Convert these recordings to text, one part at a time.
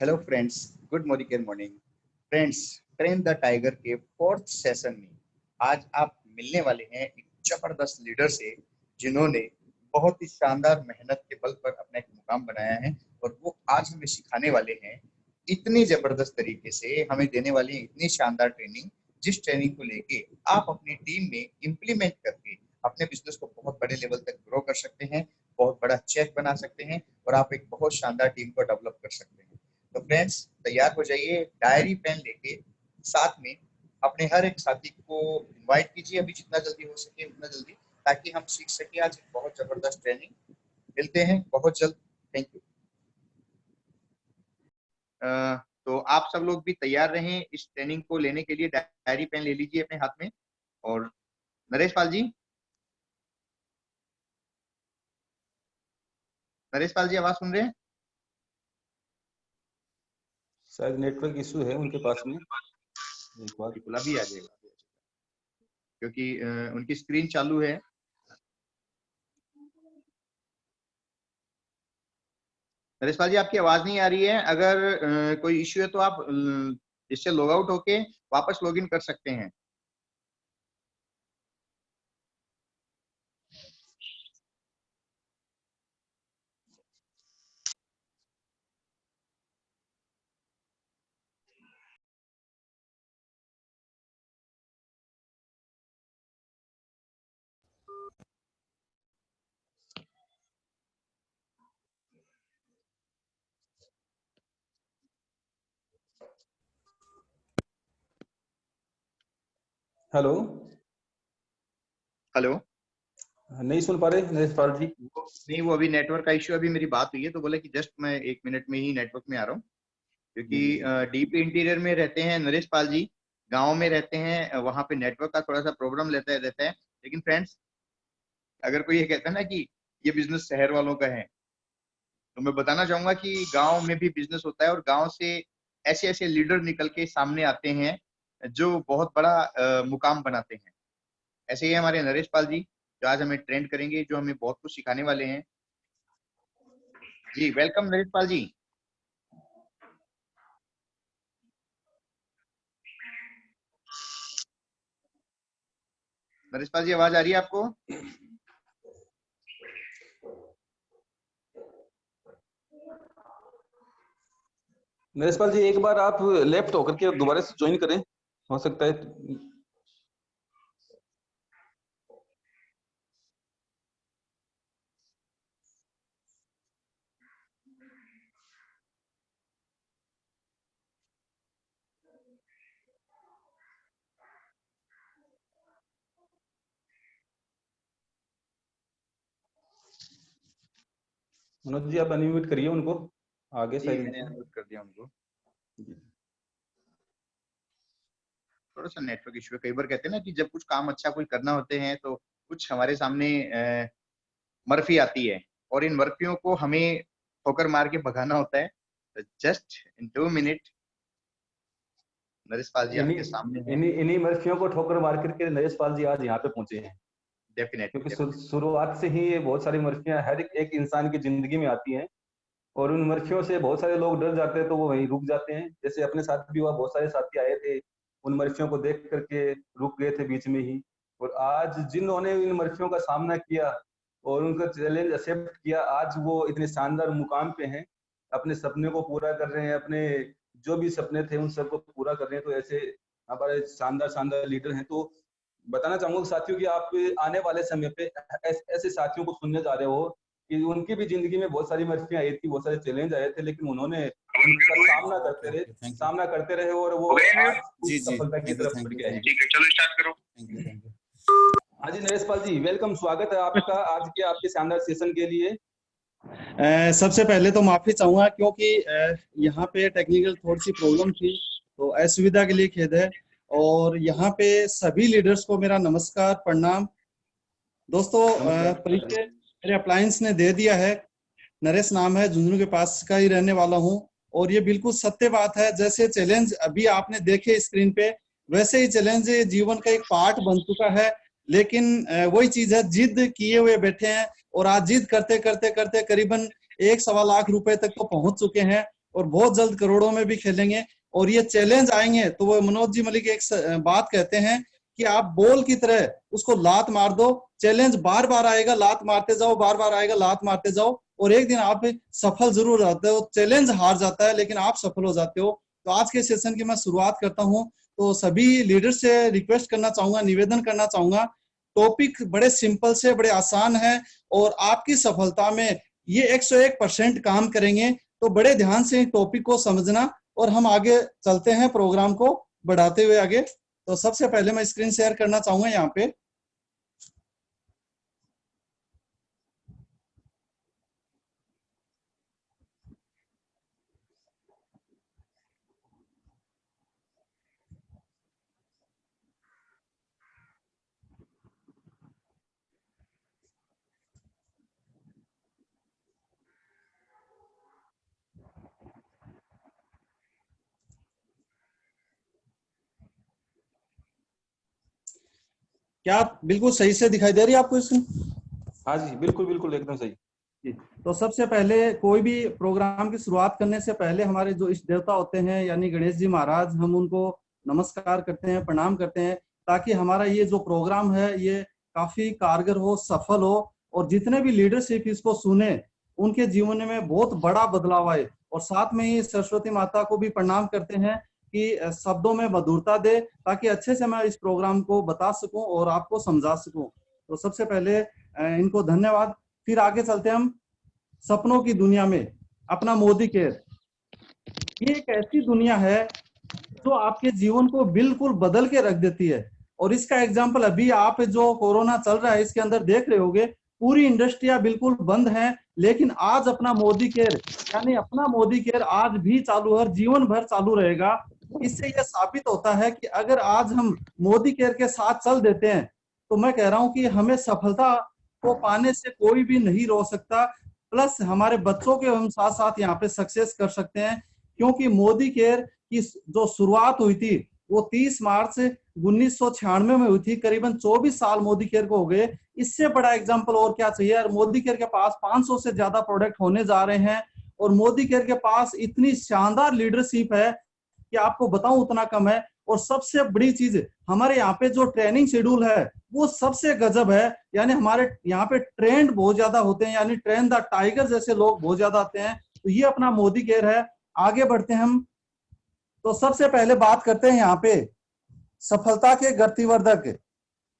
Hello friends, good morning morning friends. Train the tiger के fourth session में आज आप मिलने वाले हैं एक जबरदस्त लीडर से, जिन्होंने बहुत ही शानदार मेहनत के बल पर अपना एक मुकाम बनाया है और वो आज हमें सिखाने वाले हैं इतनी जबरदस्त तरीके से, हमें देने वाली है इतनी शानदार ट्रेनिंग, जिस ट्रेनिंग को लेके आप अपनी टीम में इम्प्लीमेंट करके अपने बिजनेस को बहुत बड़े लेवल तक ग्रो कर सकते हैं, बहुत बड़ा चेक बना सकते हैं और आप एक बहुत शानदार टीम को डेवलप कर सकते हैं। तो फ्रेंड्स, तैयार हो जाइए, डायरी पेन लेके साथ में अपने हर एक साथी को इनवाइट कीजिए अभी जितना जल्दी हो सके उतना जल्दी, ताकि हम सीख सके आज एक बहुत जबरदस्त ट्रेनिंग। मिलते हैं बहुत जल्द। Thank you. तो आप सब लोग भी तैयार रहें इस ट्रेनिंग को लेने के लिए। डायरी पेन ले लीजिए अपने हाथ में। और नरेश पाल जी, आवाज सुन रहे हैं? शायद नेटवर्क इशू है उनके पास में। एक बार बिल्कुल अभी आ जाएगा, क्योंकि उनकी स्क्रीन चालू है। नरेश पाल जी, आपकी आवाज नहीं आ रही है। अगर कोई इश्यू है तो आप इससे लॉग आउट होके वापस लॉग इन कर सकते हैं। Hello, hello. नहीं सुन पा रहे नरेश पाल जी? नहीं, वो अभी नेटवर्क का इश्यू, अभी मेरी बात हुई है तो बोले कि जस्ट मैं 1 मिनट में ही नेटवर्क में आ रहा हूँ, क्योंकि डीप इंटीरियर में रहते हैं नरेश पाल जी, गांव में रहते हैं, वहां पे नेटवर्क का थोड़ा सा प्रॉब्लम रहता है। लेकिन फ्रेंड्स, अगर कोई ये कहता है ना कि ये बिजनेस शहर वालों का है, तो मैं बताना चाहूंगा कि गांव में भी बिजनेस होता है और गांव से ऐसे ऐसे लीडर निकल के सामने आते हैं जो बहुत बड़ा मुकाम बनाते हैं। ऐसे ही हमारे नरेश पाल जी, जो आज हमें ट्रेंड करेंगे, जो हमें बहुत कुछ सिखाने वाले हैं। जी वेलकम नरेश पाल जी। नरेश पाल जी, आवाज आ रही है आपको? नरेश पाल जी, एक बार आप लेफ्ट होकर के दोबारा से ज्वाइन करें, हो सकता है। मनोज जी, आप अनम्यूट करिए उनको आगे। जी, शायद मैंने अनम्यूट कर दिया उनको। थोड़ा सा नेटवर्क इशू है। कई बार कहते हैं ना कि जब कुछ काम अच्छा कोई करना होते हैं तो कुछ हमारे सामने मर्फी आती है, और इन मर्फियों को हमें ठोकर मार के भगाना होता है। तो just in 2 minute Naresh Pal जी आपके सामने हैं। इन्हीं मर्फियों को ठोकर मार करके नरेश पाल जी आज यहाँ पे पहुंचे हैं। क्योंकि डेफिनेटली। शुरुआत से ही ये बहुत सारी मर्फियां हर एक इंसान की जिंदगी में आती हैं, और उन मर्फियों से बहुत सारे लोग डर जाते हैं, तो वो वहीं रुक जाते हैं। जैसे अपने साथ भी हुआ, बहुत सारे साथी आए थे, उन मर्फियों को देख करके रुक गए थे बीच में ही। और आज जिन्होंने इन मर्फियों का सामना किया और उनका चैलेंज एक्सेप्ट किया, आज वो इतने शानदार मुकाम पे हैं, अपने सपने को पूरा कर रहे हैं, अपने जो भी सपने थे उन सबको पूरा कर रहे हैं। तो ऐसे हमारे शानदार शानदार लीडर हैं। तो बताना चाहूंगा साथियों कि आप आने वाले समय पे ऐसे साथियों को सुनने जा रहे हो कि उनकी भी जिंदगी में बहुत सारी मर्फियां आई थी, बहुत सारे चैलेंज आए थे, लेकिन उन्होंने उनका सामना करते रहे और वो आज सफलता की तरफ बढ़ गए हैं। ठीक है, चलो स्टार्ट करो। हाँ जी नरेश पाल जी, वेलकम, स्वागत है आपका आज के आपके शानदार सेशन के लिए। सबसे पहले तो माफी चाहूंगा, क्योंकि यहाँ पे टेक्निकल थोड़ी सी प्रॉब्लम थी, तो असुविधा के लिए खेद है। और यहाँ पे सभी लीडर्स को मेरा नमस्कार, प्रणाम। दोस्तों, परिचय मेरे अप्लायंस ने दे दिया है। नरेश नाम है, झुंझुनू के पास का ही रहने वाला हूँ। और ये बिल्कुल सत्य बात है, जैसे चैलेंज अभी आपने देखे स्क्रीन पे, वैसे ही चैलेंज जीवन का एक पार्ट बन चुका है। लेकिन वही चीज है, जिद किए हुए बैठे हैं और आज जिद करते करते करते करीबन 1.25 लाख रुपए तक तो पहुंच चुके हैं। और बहुत जल्द करोड़ों में भी खेलेंगे। और ये चैलेंज आएंगे तो वो मनोज जी मलिक एक बात कहते हैं कि आप बॉल की तरह उसको लात मार दो, चैलेंज बार बार आएगा, लात मारते जाओ, बार बार आएगा, लात मारते जाओ, और एक दिन आप सफल जरूर होते हो। चैलेंज हार जाता है लेकिन आप सफल हो जाते हो। तो आज के सेशन की मैं शुरुआत करता हूं। तो सभी लीडर से रिक्वेस्ट करना चाहूंगा, निवेदन करना चाहूंगा, टॉपिक बड़े सिंपल से बड़े आसान है और आपकी सफलता में ये 101% काम करेंगे। तो बड़े ध्यान से टॉपिक को समझना और हम आगे चलते हैं प्रोग्राम को बढ़ाते हुए आगे। तो सबसे पहले मैं स्क्रीन शेयर करना चाहूंगा यहाँ पे। क्या आप बिल्कुल सही से दिखाई दे रही है आपको स्क्रीन? हाँ जी, बिल्कुल बिल्कुल एकदम सही। तो सबसे पहले कोई भी प्रोग्राम की शुरुआत करने से पहले हमारे जो इष्ट देवता होते हैं यानी गणेश जी महाराज, हम उनको नमस्कार करते हैं, प्रणाम करते हैं, ताकि हमारा ये जो प्रोग्राम है ये काफी कारगर हो, सफल हो, और जितने भी लीडरशिप इसको सुने उनके जीवन में बहुत बड़ा बदलाव आए। और साथ में ही सरस्वती माता को भी प्रणाम करते हैं कि शब्दों में मधुरता दे, ताकि अच्छे से मैं इस प्रोग्राम को बता सकूं और आपको समझा सकूं। तो सबसे पहले इनको धन्यवाद। फिर आगे चलते हैं हम सपनों की दुनिया में। अपना मोदी केयर, ये एक ऐसी दुनिया है जो आपके जीवन को बिल्कुल बदल के रख देती है। और इसका एग्जाम्पल अभी आप जो कोरोना चल रहा है इसके अंदर देख रहे होगे, पूरी इंडस्ट्रियां बिल्कुल बंद हैं, लेकिन आज अपना मोदी केयर यानी अपना मोदी केयर आज भी चालू है, जीवन भर चालू रहेगा। इससे यह साबित होता है कि अगर आज हम मोदी केयर के साथ चल देते हैं तो मैं कह रहा हूं कि हमें सफलता को पाने से कोई भी नहीं रोक सकता। प्लस हमारे बच्चों के हम साथ साथ यहाँ पे सक्सेस कर सकते हैं, क्योंकि मोदी केयर की जो शुरुआत हुई थी वो 30 मार्च 1996 में हुई थी। करीबन 24 साल मोदी केयर को हो गए। इससे बड़ा एग्जांपल और क्या चाहिए यार। मोदी केयर के पास 500 से ज्यादा प्रोडक्ट होने जा रहे हैं और मोदी केयर के पास इतनी शानदार लीडरशिप है कि आपको बताऊं उतना कम है। और सबसे बड़ी चीज, हमारे यहाँ पे जो ट्रेनिंग शेड्यूल है वो सबसे गजब है। यानी हमारे यहाँ पे ट्रेंड बहुत ज्यादा होते हैं, यानी ट्रेन द टाइगर जैसे लोग बहुत ज्यादा आते हैं। तो ये अपना मोदी केयर है। आगे बढ़ते हैं हम। तो सबसे पहले बात करते हैं यहाँ पे सफलता के गतिवर्धक,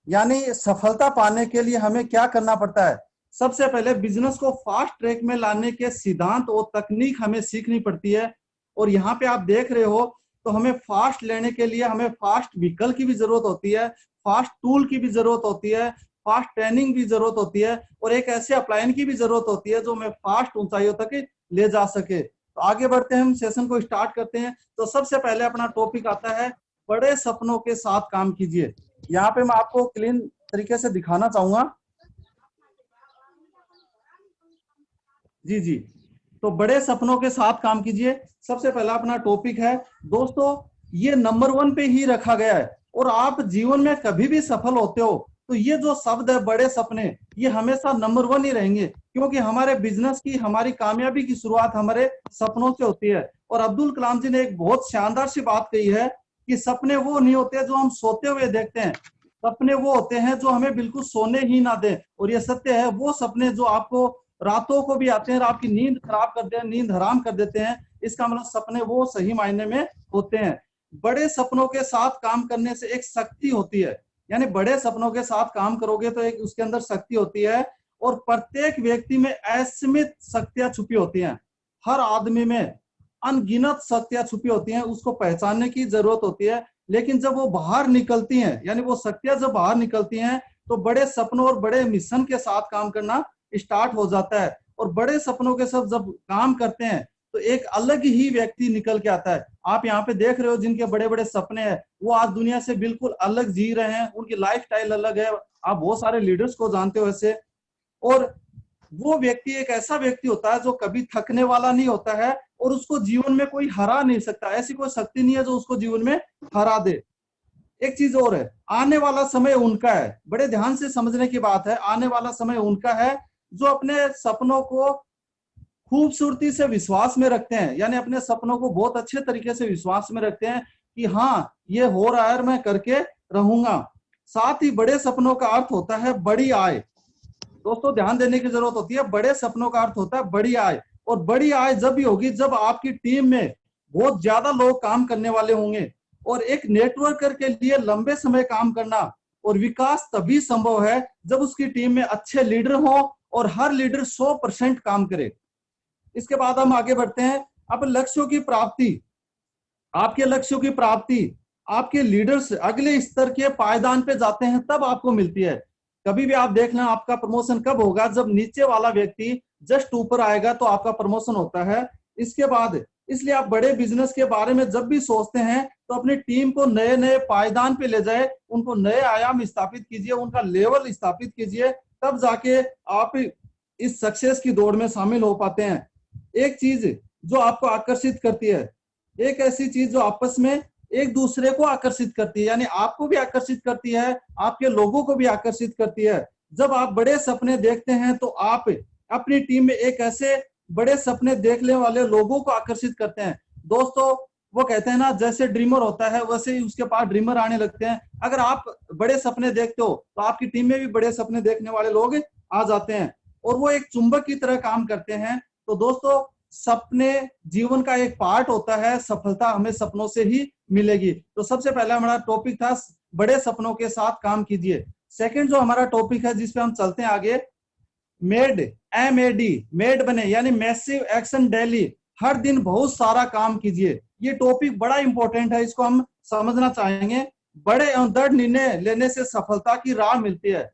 यानी सफलता पाने के लिए हमें क्या करना पड़ता है। सबसे पहले बिजनेस को फास्ट ट्रैक में लाने के सिद्धांत और तकनीक हमें सीखनी पड़ती है। और यहाँ पे आप देख रहे हो तो हमें फास्ट लेने के लिए हमें फास्ट व्हीकल की भी जरूरत होती है, फास्ट टूल की भी जरूरत होती है, फास्ट ट्रेनिंग की जरूरत होती है, और एक ऐसे अप्लायन की भी जरूरत होती है जो हमें फास्ट ऊंचाइयों तक ले जा सके। तो आगे बढ़ते हैं, हम सेशन को स्टार्ट करते हैं। तो सबसे पहले अपना टॉपिक आता है बड़े सपनों के साथ काम कीजिए। यहाँ पे मैं आपको क्लीन तरीके से दिखाना चाहूंगा। जी जी, तो बड़े सपनों के साथ काम कीजिए। सबसे पहला अपना टॉपिक है दोस्तों, ये नंबर 1 पे ही रखा गया है। और आप जीवन में कभी भी सफल होते हो तो ये जो शब्द है बड़े सपने, ये हमेशा नंबर 1 ही रहेंगे, क्योंकि हमारे बिजनेस की, हमारी कामयाबी की शुरुआत हमारे सपनों से होती है। और अब्दुल कलाम जी ने एक बहुत शानदार सी बात कही है कि सपने वो नहीं होते जो हम सोते हुए देखते हैं, सपने वो होते हैं जो हमें बिल्कुल सोने ही ना दें। और ये सत्य है, वो सपने जो आपको रातों को भी आते हैं और आपकी नींद खराब कर देते हैं, नींद हराम कर देते हैं, इसका मतलब सपने वो सही मायने में होते हैं। बड़े सपनों के साथ काम करने से एक शक्ति होती है, यानी बड़े सपनों के साथ काम करोगे तो एक उसके अंदर शक्ति होती है। और प्रत्येक व्यक्ति में असीमित शक्तियां छुपी होती हैं, हर आदमी में अनगिनत शक्तियां छुपी होती हैं, उसको पहचानने की जरूरत होती है। लेकिन जब वो बाहर निकलती हैं, यानी वो शक्तियां जब बाहर निकलती हैं तो बड़े सपनों और बड़े मिशन के साथ काम करना स्टार्ट हो जाता है। और बड़े सपनों के साथ जब काम करते हैं तो एक अलग ही व्यक्ति निकल के आता है। आप यहाँ पे देख रहे हो जिनके बड़े बड़े सपने हैं वो आज दुनिया से बिल्कुल अलग जी रहे हैं, उनकी लाइफस्टाइल अलग है। आप बहुत सारे लीडर्स को जानते हो ऐसे। और वो व्यक्ति एक ऐसा व्यक्ति होता है जो कभी थकने वाला नहीं होता है और उसको जीवन में कोई हरा नहीं सकता। ऐसी कोई शक्ति नहीं है जो उसको जीवन में हरा दे। एक चीज और है, आने वाला समय उनका है। बड़े ध्यान से समझने की बात है, आने वाला समय उनका है जो अपने सपनों को खूबसूरती से विश्वास में रखते हैं, यानी अपने सपनों को बहुत अच्छे तरीके से विश्वास में रखते हैं कि हाँ ये हो रहा है और मैं करके रहूंगा। साथ ही बड़े सपनों का अर्थ होता है बड़ी आय। दोस्तों ध्यान देने की जरूरत होती है, बड़े सपनों का अर्थ होता है बड़ी आय। और बड़ी आय जब भी होगी जब आपकी टीम में बहुत ज्यादा लोग काम करने वाले होंगे। और एक नेटवर्कर के लिए लंबे समय काम करना और विकास तभी संभव है जब उसकी टीम में अच्छे लीडर हो और हर लीडर 100% काम करे। इसके बाद हम आगे बढ़ते हैं। अब लक्ष्यों की प्राप्ति, आपके लक्ष्यों की प्राप्ति आपके लीडर्स अगले स्तर के पायदान पे जाते हैं तब आपको मिलती है। कभी भी आप देख लें आपका प्रमोशन कब होगा, जब नीचे वाला व्यक्ति जस्ट ऊपर आएगा तो आपका प्रमोशन होता है। इसके बाद इसलिए आप बड़े बिजनेस के बारे में जब भी सोचते हैं तो अपनी टीम को नए नए पायदान पे ले जाए, उनको नए आयाम स्थापित कीजिए, उनका लेवल स्थापित कीजिए, तब जाके आप इस सक्सेस की दौड़ में शामिल हो पाते हैं। एक चीज जो आपको आकर्षित करती है, एक ऐसी चीज जो आपस में एक दूसरे को आकर्षित करती है, यानी आपको भी आकर्षित करती है, आपके लोगों को भी आकर्षित करती है। जब आप बड़े सपने देखते हैं तो आप अपनी टीम में एक ऐसे बड़े सपने देखने वाले लोगों को आकर्षित करते हैं। दोस्तों वो कहते हैं ना, जैसे ड्रीमर होता है वैसे ही उसके पास ड्रीमर आने लगते हैं। अगर आप बड़े सपने देखते हो तो आपकी टीम में भी बड़े सपने देखने वाले लोग आ जाते हैं और वो एक चुंबक की तरह काम करते हैं। तो दोस्तों सपने जीवन का एक पार्ट होता है, सफलता हमें सपनों से ही मिलेगी। तो सबसे पहला हमारा टॉपिक था बड़े सपनों के साथ काम कीजिए। सेकंड जो हमारा टॉपिक है जिसपे हम चलते हैं आगे, मेड, MAD, मेड बने, यानी मैसिव एक्शन डेली, हर दिन बहुत सारा काम कीजिए। ये टॉपिक बड़ा इंपॉर्टेंट है, इसको हम समझना चाहेंगे। बड़े एवं दृढ़ निर्णय लेने से सफलता की राह मिलती है।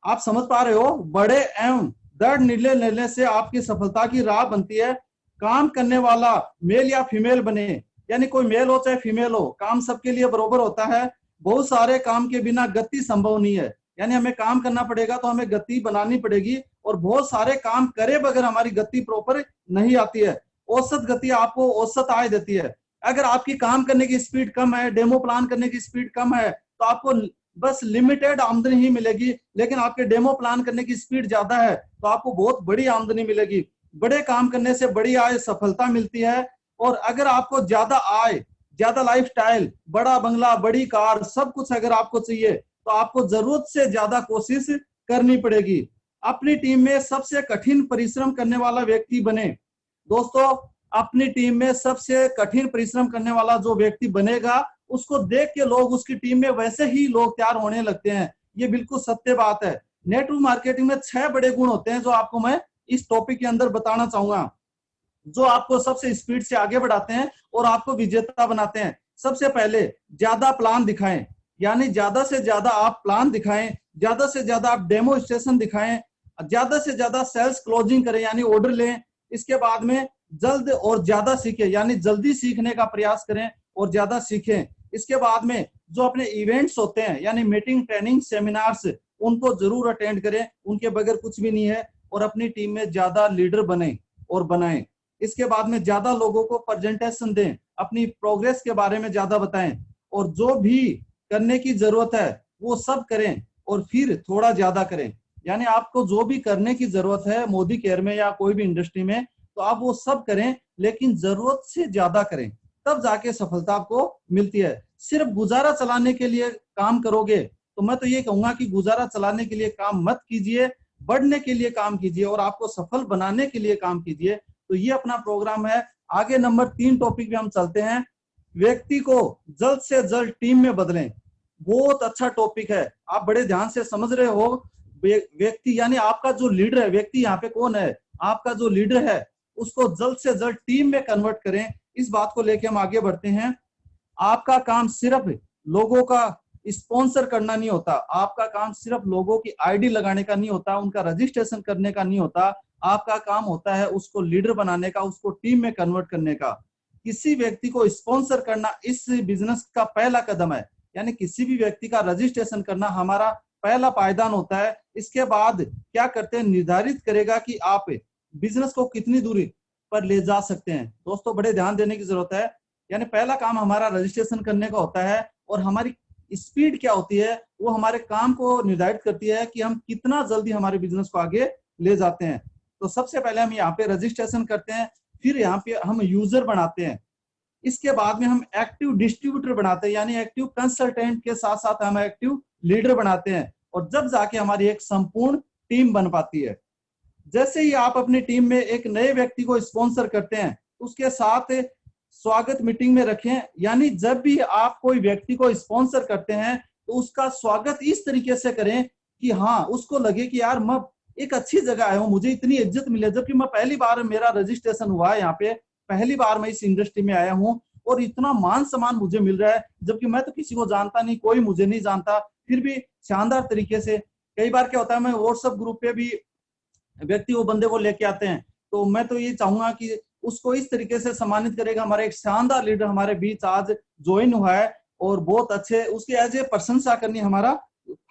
आप समझ पा रहे हो, बड़े एवं दृढ़ निर्णय लेने से आपकी सफलता की राह बनती है। काम करने वाला मेल या फीमेल बने, यानी कोई मेल हो चाहे फीमेल हो, काम सबके लिए बराबर होता है। बहुत सारे काम के बिना गति संभव नहीं है, यानी हमें काम करना पड़ेगा तो हमें गति बनानी पड़ेगी और बहुत सारे काम करे बगैर हमारी गति प्रॉपर नहीं आती है। औसत गति आपको औसत आय देती है। अगर आपकी काम करने की स्पीड कम है, डेमो प्लान करने की स्पीड कम है, तो आपको बस लिमिटेड आमदनी ही मिलेगी। लेकिन आपके डेमो प्लान करने की स्पीड ज्यादा है तो आपको बहुत बड़ी आमदनी मिलेगी। बड़े काम करने से बड़ी आय, सफलता मिलती है। और अगर आपको ज्यादा आय, ज्यादा लाइफस्टाइल, बड़ा बंगला, बड़ी कार, सब कुछ अगर आपको चाहिए तो आपको जरूरत से ज्यादा कोशिश करनी पड़ेगी। अपनी टीम में सबसे कठिन परिश्रम करने वाला व्यक्ति बने। दोस्तों अपनी टीम में सबसे कठिन परिश्रम करने वाला जो व्यक्ति बनेगा उसको देख के लोग, उसकी टीम में वैसे ही लोग तैयार होने लगते हैं। ये बिल्कुल सत्य बात है। नेटवर्क मार्केटिंग में 6 बड़े गुण होते हैं जो आपको मैं इस टॉपिक के अंदर बताना चाहूंगा, जो आपको सबसे स्पीड से आगे बढ़ाते हैं और आपको विजेता बनाते हैं। सबसे पहले ज्यादा प्लान दिखाएं, यानी ज्यादा से ज्यादा आप प्लान दिखाएं, ज्यादा से ज्यादा आप डेमो स्टेशन दिखाएं, ज्यादा से ज्यादा सेल्स क्लोजिंग करें, यानी ऑर्डर लें। इसके बाद में जल्द और ज्यादा सीखें, यानी जल्दी सीखने का प्रयास करें और ज्यादा सीखें। इसके बाद में जो अपने इवेंट्स होते हैं, यानी मीटिंग, ट्रेनिंग, सेमिनार्स, उनको जरूर अटेंड करें, उनके बगैर कुछ भी नहीं है। और अपनी टीम में ज्यादा लीडर बने और बनाएं। इसके बाद में ज्यादा लोगों को प्रेजेंटेशन दें, अपनी प्रोग्रेस के बारे में ज्यादा बताएं और जो भी करने की जरूरत है वो सब करें और फिर थोड़ा ज्यादा करें। यानी आपको जो भी करने की जरूरत है मोदी केयर में या कोई भी इंडस्ट्री में, तो आप वो सब करें, लेकिन जरूरत से ज्यादा करें, तब जाके सफलता आपको मिलती है। सिर्फ गुजारा चलाने के लिए काम करोगे तो मैं तो ये कहूंगा कि गुजारा चलाने के लिए काम मत कीजिए, बढ़ने के लिए काम कीजिए और आपको सफल बनाने के लिए काम कीजिए। तो ये अपना प्रोग्राम है। आगे नंबर 3 टॉपिक पे हम चलते हैं, व्यक्ति को जल्द से जल्द टीम में बदलें। बहुत अच्छा टॉपिक है, आप बड़े ध्यान से समझ रहे हो। व्यक्ति यानी आपका जो लीडर है, व्यक्ति यहाँ पे कौन है, आपका जो लीडर है, उसको जल्द से जल्द टीम में कन्वर्ट करें। इस बात को लेके हम आगे बढ़ते हैं। आपका काम सिर्फ लोगों का स्पॉन्सर करना नहीं होता, आपका काम सिर्फ लोगों की आईडी लगाने का नहीं होता, उनका रजिस्ट्रेशन करने का नहीं होता। आपका काम होता है उसको लीडर बनाने का, उसको टीम में कन्वर्ट करने का। किसी व्यक्ति को स्पॉन्सर करना इस बिजनेस का पहला कदम है, यानी किसी भी व्यक्ति का रजिस्ट्रेशन करना हमारा पहला पायदान होता है। इसके बाद क्या करते हैं, निर्धारित करेगा कि आप बिजनेस को कितनी दूरी पर ले जा सकते हैं। दोस्तों बड़े ध्यान देने की जरूरत है। यानी पहला काम हमारा रजिस्ट्रेशन करने का होता है और हमारी स्पीड क्या होती है वो हमारे काम को निर्धारित करती है कि हम कितना जल्दी हमारे बिजनेस को आगे ले जाते हैं। तो सबसे पहले हम यहाँ पे रजिस्ट्रेशन करते हैं, फिर यहाँ पे हम यूजर बनाते हैं, इसके बाद में हम एक्टिव डिस्ट्रीब्यूटर बनाते हैं, यानी एक्टिव कंसल्टेंट के साथ साथ हम एक्टिव लीडर बनाते हैं, और जब जाके हमारी एक संपूर्ण टीम बन पाती है। जैसे ही आप अपनी टीम में एक नए व्यक्ति को स्पॉन्सर करते हैं, उसके साथ स्वागत मीटिंग में रखें, यानी जब भी आप कोई व्यक्ति को स्पॉन्सर करते हैं तो उसका स्वागत इस तरीके से करें कि हाँ, उसको लगे कि यार मैं एक अच्छी जगह आया हूँ, मुझे इतनी इज्जत मिले, जबकि मैं पहली बार मेरा रजिस्ट्रेशन हुआ है यहाँ पे, पहली बार मैं इस इंडस्ट्री में आया हूँ और इतना मान सम्मान मुझे मिल रहा है, जबकि मैं तो किसी को जानता नहीं, कोई मुझे नहीं जानता, फिर भी शानदार तरीके से। कई बार क्या होता है, मैं व्हाट्सएप ग्रुप पे भी व्यक्ति वो बंदे को लेके आते हैं, तो मैं तो ये चाहूंगा कि उसको इस तरीके से सम्मानित करेगा। हमारा एक शानदार लीडर हमारे बीच आज ज्वाइन हुआ है और बहुत अच्छे, उसकी एज ए प्रशंसा करनी हमारा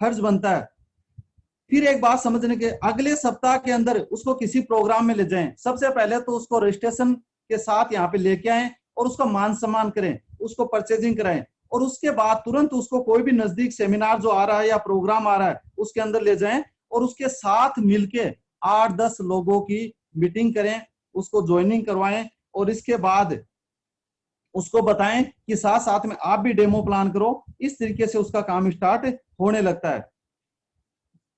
फर्ज बनता है। फिर एक बात समझने के, अगले सप्ताह के अंदर उसको किसी प्रोग्राम में ले जाएं। सबसे पहले तो उसको रजिस्ट्रेशन के साथ यहाँ पे लेके आए और उसका मान सम्मान करें, उसको परचेजिंग कराएं, और उसके बाद तुरंत उसको कोई भी नजदीक सेमिनार जो आ रहा है या प्रोग्राम आ रहा है उसके अंदर ले जाएं और उसके साथ मिलके 8-10 लोगों की मीटिंग करें, उसको ज्वाइनिंग करवाएं, और इसके बाद उसको बताएं कि साथ साथ में आप भी डेमो प्लान करो। इस तरीके से उसका काम स्टार्ट होने लगता है।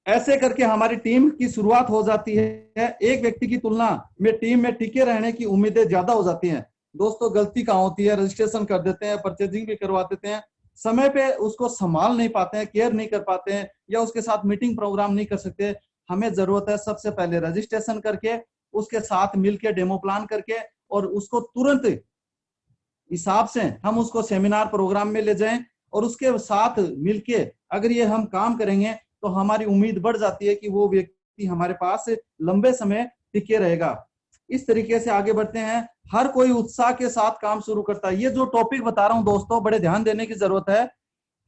ऐसे करके हमारी टीम की शुरुआत हो जाती है। एक व्यक्ति की तुलना में टीम में टिके रहने की उम्मीदें ज्यादा हो जाती हैं। दोस्तों, गलती कहाँ होती है, रजिस्ट्रेशन कर देते हैं, परचेजिंग भी करवा देते हैं, समय पे उसको संभाल नहीं पाते हैं, केयर नहीं कर पाते हैं, या उसके साथ मीटिंग प्रोग्राम नहीं कर सकते। हमें जरूरत है सबसे पहले रजिस्ट्रेशन करके, उसके साथ मिलके डेमो प्लान करके, और उसको तुरंत हिसाब से हम उसको सेमिनार प्रोग्राम में ले जाएं, और उसके साथ मिलके अगर ये हम काम करेंगे तो हमारी उम्मीद बढ़ जाती है कि वो व्यक्ति हमारे पास लंबे समय टिके रहेगा। इस तरीके से आगे बढ़ते हैं। हर कोई उत्साह के साथ काम शुरू करता है। ये जो टॉपिक बता रहा हूं दोस्तों, बड़े ध्यान देने की जरूरत है।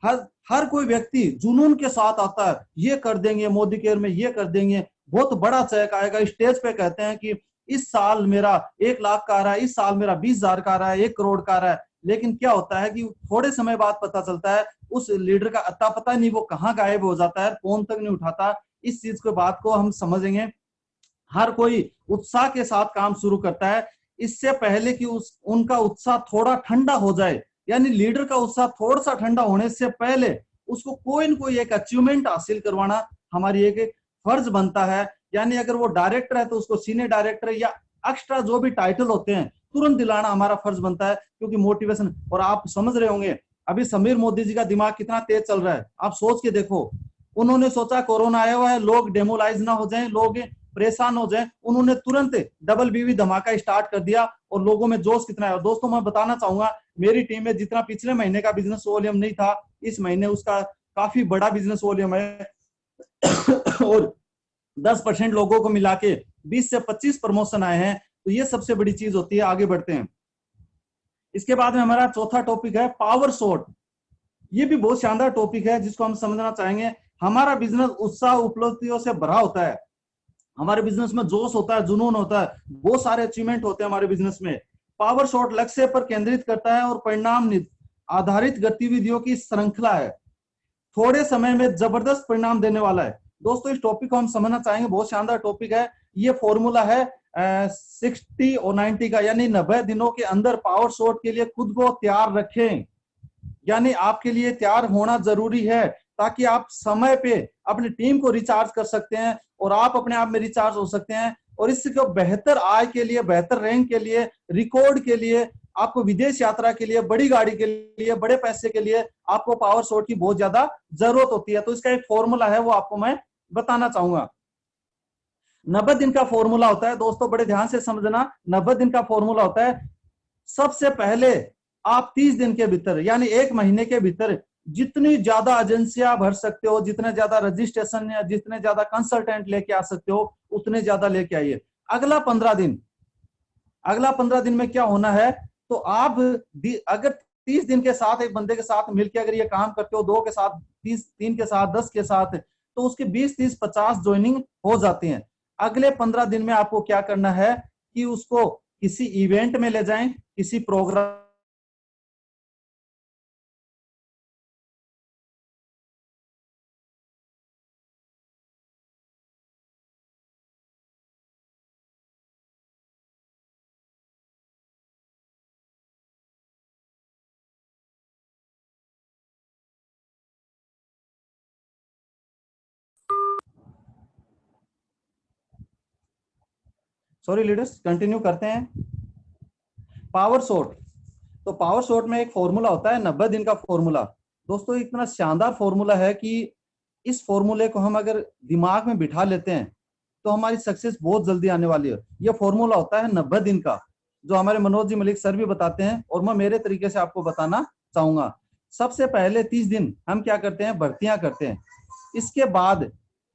हर हर कोई व्यक्ति जुनून के साथ आता है, ये कर देंगे, मोदी केयर में ये कर देंगे, बहुत बड़ा चेक आएगा, स्टेज पे कहते हैं कि इस साल मेरा 1 लाख का आ रहा है, इस साल मेरा 20,000 का आ रहा है, 1 करोड़ का आ रहा है। लेकिन क्या होता है कि थोड़े समय बाद पता चलता है उस लीडर का अता पता नहीं वो कहाँ गायब हो जाता है, फोन तक नहीं उठाता। इस चीज के बात को हम समझेंगे। हर कोई उत्साह के साथ काम शुरू करता है। इससे पहले कि उनका उत्साह थोड़ा ठंडा हो जाए, यानी लीडर का उत्साह थोड़ा सा ठंडा होने से पहले उसको कोई न कोई एक अचीवमेंट हासिल करवाना हमारी एक फर्ज बनता है। यानी अगर वो डायरेक्टर है तो उसको सीनियर डायरेक्टर या एक्स्ट्रा जो भी टाइटल होते हैं तुरंत दिलाना हमारा फर्ज बनता है, क्योंकि मोटिवेशन। और आप समझ रहे होंगे अभी समीर मोदी जी का दिमाग कितना तेज चल रहा है, आप सोच के देखो। उन्होंने सोचा कोरोना आया हुआ है, लोग डेमोलाइज ना हो जाएं, लोग परेशान हो जाए, उन्होंने तुरंत डबल बीवी धमाका स्टार्ट कर दिया और लोगों में जोश कितना है। दोस्तों, मैं बताना चाहूंगा, मेरी टीम में जितना पिछले महीने का बिजनेस वॉल्यूम नहीं था, इस महीने उसका काफी बड़ा बिजनेस वॉल्यूम है। और 10% लोगों को मिला के 20 से 25 प्रमोशन आए हैं। तो ये सबसे बड़ी चीज होती है। आगे बढ़ते हैं। इसके बाद में हमारा चौथा टॉपिक है पावर शॉट। ये भी बहुत शानदार टॉपिक है जिसको हम समझना चाहेंगे। हमारा बिजनेस उत्साह उपलब्धियों से भरा होता है, हमारे बिजनेस में जोश होता है, जुनून होता है, बहुत सारे अचीवमेंट होते हैं हमारे बिजनेस में। पावर शॉट लक्ष्य पर केंद्रित करता है और परिणाम आधारित गतिविधियों की श्रृंखला है, थोड़े समय में जबरदस्त परिणाम देने वाला है। दोस्तों, इस टॉपिक को हम समझना चाहेंगे, बहुत शानदार टॉपिक है। ये फॉर्मूला है 60 और 90 का, यानी 90 दिनों के अंदर पावर शॉट के लिए खुद को तैयार रखें। यानी आपके लिए तैयार होना जरूरी है ताकि आप समय पे अपनी टीम को रिचार्ज कर सकते हैं और आप अपने आप में रिचार्ज हो सकते हैं। और इसको बेहतर आय के लिए, बेहतर रैंक के लिए, रिकॉर्ड के लिए, आपको विदेश यात्रा के लिए, बड़ी गाड़ी के लिए, बड़े पैसे के लिए आपको पावर शॉट की बहुत ज्यादा जरूरत होती है। तो इसका एक फॉर्मूला है, वो आपको मैं बताना चाहूंगा। 90 दिन का फॉर्मूला होता है दोस्तों, बड़े ध्यान से समझना। 90 दिन का फॉर्मूला होता है, सबसे पहले आप 30 दिन के भीतर यानी 1 महीने के भीतर जितनी ज्यादा एजेंसियां भर सकते हो, जितने ज्यादा रजिस्ट्रेशन या जितने ज्यादा कंसल्टेंट लेके आ सकते हो, उतने ज्यादा लेके आइए। अगला 15 दिन, अगला 15 दिन में क्या होना है, तो आप अगर 30 दिन के साथ एक बंदे के साथ मिलकर अगर ये काम करते हो, 2 के साथ 30, 3 के साथ 10 के साथ, तो उसके 20, 30, 50 ज्वाइनिंग हो जाती है। अगले 15 दिन में आपको क्या करना है कि उसको किसी इवेंट में ले जाएं, किसी प्रोग्राम सॉरी लीडर्स, कंटिन्यू करते हैं। पावर शॉट, तो पावर शॉट में एक फॉर्मूला होता है 90 दिन का फॉर्मूला। दोस्तों इतना शानदार फॉर्मूला है कि इस फॉर्मूले को हम अगर दिमाग में बिठा लेते हैं तो हमारी सक्सेस बहुत जल्दी आने वाली है। ये फॉर्मूला होता है 90 दिन का, जो हमारे मनोज जी मलिक सर भी बताते हैं और मैं मेरे तरीके से आपको बताना चाहूंगा। सबसे पहले 30 दिन हम क्या करते हैं, भर्तियां करते हैं। इसके बाद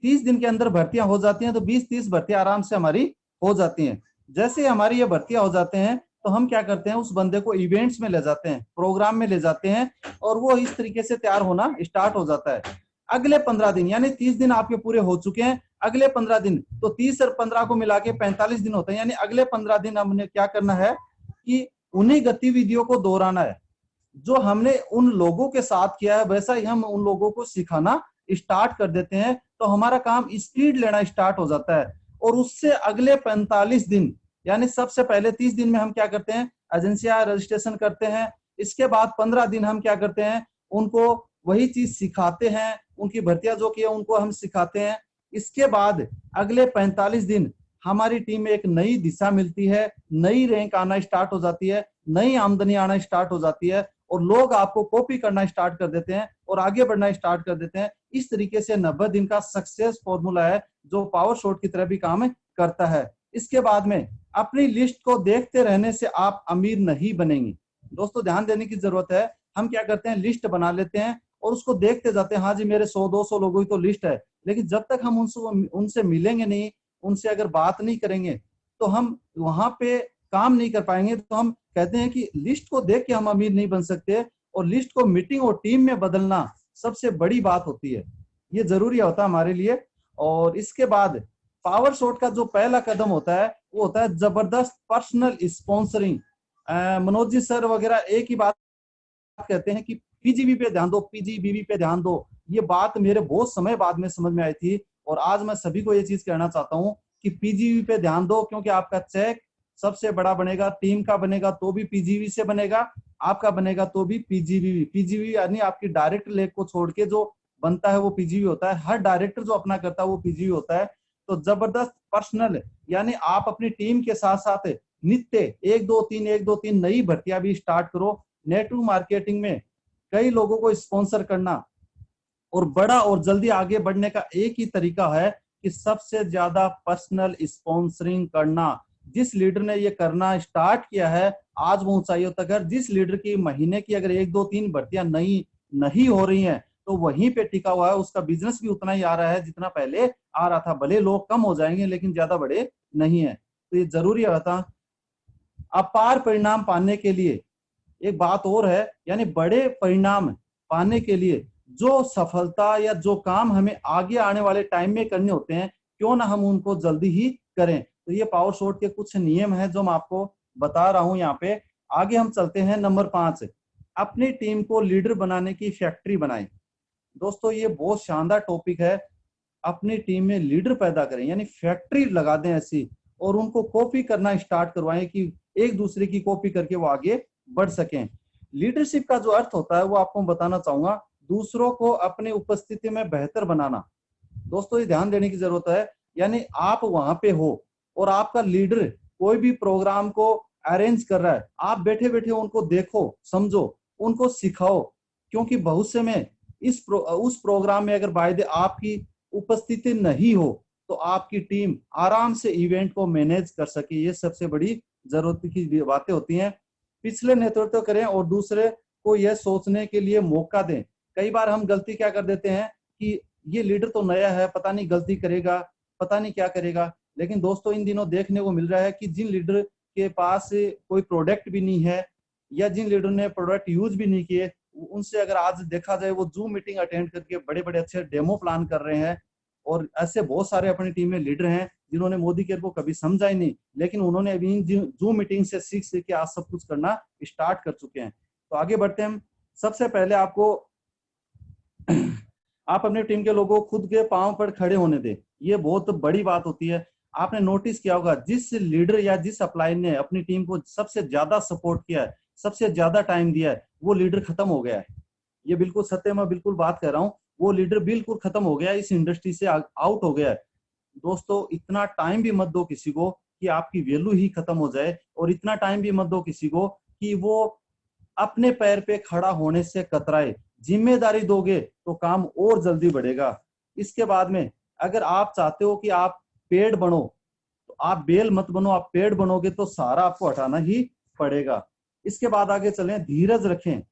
30 दिन के अंदर भर्तियां हो जाती हैं तो 20-30 भर्तियां आराम से हमारी हो जाती हैं। जैसे हमारी ये भर्तियां हो जाते हैं तो हम क्या करते हैं, उस बंदे को इवेंट्स में ले जाते हैं, प्रोग्राम में ले जाते हैं और वो इस तरीके से तैयार होना स्टार्ट हो जाता है। अगले 15 दिन, यानी 30 दिन आपके पूरे हो चुके हैं, अगले 15 दिन, तो 30 और 15 को मिला के 45 दिन होते हैं। यानी अगले 15 दिन हमने क्या करना है कि उन्हीं गतिविधियों को दोहराना है जो हमने उन लोगों के साथ किया है, वैसा ही हम उन लोगों को सिखाना स्टार्ट कर देते हैं। तो हमारा काम स्पीड लेना स्टार्ट हो जाता है। और उससे अगले 45 दिन, यानी सबसे पहले 30 दिन में हम क्या करते हैं, एजेंसियां रजिस्ट्रेशन करते हैं। इसके बाद 15 दिन हम क्या करते हैं, उनको वही चीज सिखाते हैं, उनकी भर्तियां जो की है उनको हम सिखाते हैं। इसके बाद अगले 45 दिन हमारी टीम में एक नई दिशा मिलती है, नई रैंक आना स्टार्ट हो जाती है, नई आमदनी आना स्टार्ट हो जाती है और लोग आपको कॉपी करना स्टार्ट कर देते हैं और आगे बढ़ना स्टार्ट कर देते हैं। इस तरीके से 90 दिन का सक्सेस फॉर्मूला है जो पावर शॉट की तरह भी काम करता है। इसके बाद में अपनी लिस्ट को देखते रहने से आप अमीर नहीं बनेंगे। दोस्तों ध्यान देने की जरूरत है। हम क्या करते हैं, लिस्ट बना लेते हैं और उसको देखते जाते हैं। हाँ जी मेरे 100-200 लोगों की तो लिस्ट है, लेकिन जब तक हम उनसे मिलेंगे नहीं, उनसे अगर बात नहीं करेंगे तो हम वहां पे काम नहीं कर पाएंगे। तो हम कहते हैं कि लिस्ट को देख के हम अमीर नहीं बन सकते, और लिस्ट को मीटिंग और टीम में बदलना सबसे बड़ी बात होती है। ये जरूरी होता है हमारे लिए। और इसके बाद पावर शॉट का जो पहला कदम होता है वो होता है जबरदस्त personal sponsoring. Manoj ji sir वगैरह एक ही बात कहते हैं कि पीजीबी पे ध्यान दो, पीजीबीवी पे ध्यान दो। ये बात मेरे बहुत समय बाद में समझ में आई थी और आज मैं सभी को ये चीज कहना चाहता हूँ कि पीजीबी पे ध्यान दो, क्योंकि आपका चेक सबसे बड़ा बनेगा। टीम का बनेगा तो भी पीजीबी से बनेगा, आपका बनेगा तो भी पीजीबी। पीजीबी यानी आपकी डायरेक्ट लेग को छोड़ के जो बनता है वो पीजीबी होता है। हर डायरेक्टर जो अपना करता है वो पीजीबी होता है। तो जबरदस्त पर्सनल, यानी आप अपनी टीम के साथ साथ नित्य 1-2-3 नई भर्तियां भी स्टार्ट करो। नेटवर्क मार्केटिंग में कई लोगों को स्पॉन्सर करना और बड़ा और जल्दी आगे बढ़ने का एक ही तरीका है कि सबसे ज्यादा पर्सनल स्पॉन्सरिंग करना। जिस लीडर ने ये करना स्टार्ट किया है आज वो ऊंचाइयों तक है। जिस लीडर की महीने की अगर 1-2-3 भर्तियां नहीं हो रही हैं तो वहीं पे टिका हुआ है, उसका बिजनेस भी उतना ही आ रहा है जितना पहले आ रहा था। भले लोग कम हो जाएंगे लेकिन ज्यादा बड़े नहीं है। तो ये जरूरी होता। अपार परिणाम पाने के लिए एक बात और है, यानी बड़े परिणाम पाने के लिए जो सफलता या जो काम हमें आगे आने वाले टाइम में करने होते हैं, क्यों ना हम उनको जल्दी ही करें। तो ये पावर शॉट के कुछ नियम हैं जो मैं आपको बता रहा हूं यहाँ पे। आगे हम चलते हैं नंबर 5, अपनी टीम को लीडर बनाने की फैक्ट्री बनाएं। दोस्तों ये बहुत शानदार टॉपिक है। अपनी टीम में लीडर पैदा करें, यानी फैक्ट्री लगा दें ऐसी, और उनको कॉपी करना स्टार्ट करवाएं कि एक दूसरे की कॉपी करके वो आगे बढ़ सकें। लीडरशिप का जो अर्थ होता है वो आपको बताना चाहूंगा, दूसरों को अपनी उपस्थिति में बेहतर बनाना। दोस्तों ये ध्यान देने की जरूरत है। यानी आप वहां पे हो और आपका लीडर कोई भी प्रोग्राम को अरेंज कर रहा है, आप बैठे बैठे उनको देखो, समझो, उनको सिखाओ। क्योंकि भविष्य में उस प्रोग्राम में अगर बाय द आपकी उपस्थिति नहीं हो तो आपकी टीम आराम से इवेंट को मैनेज कर सके। ये सबसे बड़ी जरूरत की बातें होती हैं। पिछले नेतृत्व करें और दूसरे को यह सोचने के लिए मौका दें। कई बार हम गलती क्या कर देते हैं कि ये लीडर तो नया है, पता नहीं गलती करेगा, पता नहीं क्या करेगा। लेकिन दोस्तों इन दिनों देखने को मिल रहा है कि जिन लीडर के पास कोई प्रोडक्ट भी नहीं है या जिन लीडर ने प्रोडक्ट यूज भी नहीं किए, उनसे अगर आज देखा जाए वो जूम मीटिंग अटेंड करके बड़े बड़े अच्छे डेमो प्लान कर रहे हैं। और ऐसे बहुत सारे अपनी टीम में लीडर हैं जिन्होंने मोदी केयर को कभी समझा ही नहीं, लेकिन उन्होंने अभी जूम मीटिंग से सीख के आज सब कुछ करना स्टार्ट कर चुके हैं। तो आगे बढ़ते हैं। सबसे पहले आपको आप अपनी टीम के लोगों को खुद के पांव पर खड़े होने दें। ये बहुत बड़ी बात होती है। आपने नोटिस किया होगा जिस लीडर या जिस अप्लाई ने अपनी टीम को सबसे ज्यादा सपोर्ट किया है, सबसे ज्यादा टाइम दिया है, वो लीडर खत्म हो गया है। ये बिल्कुल सत्य, मैं बिल्कुल बात कर रहा हूँ। वो लीडर बिल्कुल खत्म हो गया, इस इंडस्ट्री से आउट हो गया है। दोस्तों इतना टाइम भी मत दो किसी को कि आपकी वैल्यू ही खत्म हो जाए, और इतना टाइम भी मत दो किसी को कि वो अपने पैर पे खड़ा होने से कतराए। जिम्मेदारी दोगे तो काम और जल्दी बढ़ेगा। इसके बाद में अगर आप चाहते हो कि आप पेड़ बनो, तो आप बेल मत बनो, आप पेड़ बनोगे तो सारा आपको हटाना ही पड़ेगा। इसके बाद आगे चलें, धीरज रखें,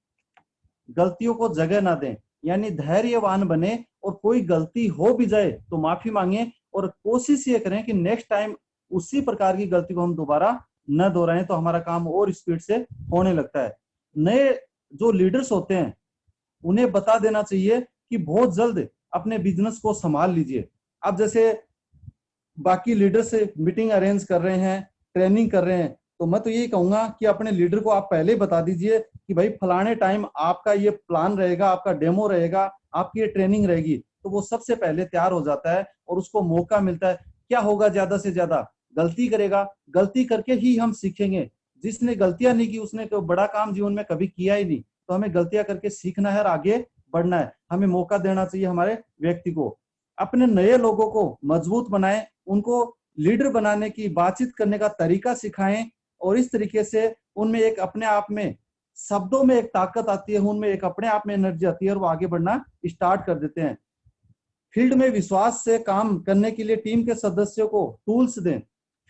गलतियों को जगह ना दें, यानी धैर्यवान बने, और कोई गलती हो भी जाए तो माफी मांगे, और कोशिश ये करें कि नेक्स्ट टाइम उसी प्रकार की गलती को हम दोबारा न दोहराएं, तो हमारा काम और स्पीड से होने लगता है। नए जो लीडर्स होते हैं उन्हें बता देना चाहिए कि बहुत जल्द अपने बिजनेस को संभाल लीजिए। अब जैसे बाकी लीडर से मीटिंग अरेंज कर रहे हैं, ट्रेनिंग कर रहे हैं, तो मैं तो यही कहूंगा कि अपने लीडर को आप पहले ही बता दीजिए कि भाई फलाने टाइम आपका ये प्लान रहेगा, आपका डेमो रहेगा, आपकी ये ट्रेनिंग रहेगी, तो वो सबसे पहले तैयार हो जाता है और उसको मौका मिलता है। क्या होगा, ज्यादा से ज्यादा गलती करेगा, गलती करके ही हम सीखेंगे। जिसने गलतियां नहीं की उसने कोई बड़ा काम जीवन में कभी किया ही नहीं। तो हमें गलतियां करके सीखना है और आगे बढ़ना है। हमें मौका देना चाहिए हमारे व्यक्ति को। अपने नए लोगों को मजबूत बनाएं, उनको लीडर बनाने की बातचीत करने का तरीका सिखाएं, और इस तरीके से उनमें एक अपने आप में, शब्दों में एक ताकत आती है, उनमें एक अपने आप में एनर्जी आती है और वो आगे बढ़ना स्टार्ट कर देते हैं। फील्ड में विश्वास से काम करने के लिए टीम के सदस्यों को टूल्स दें।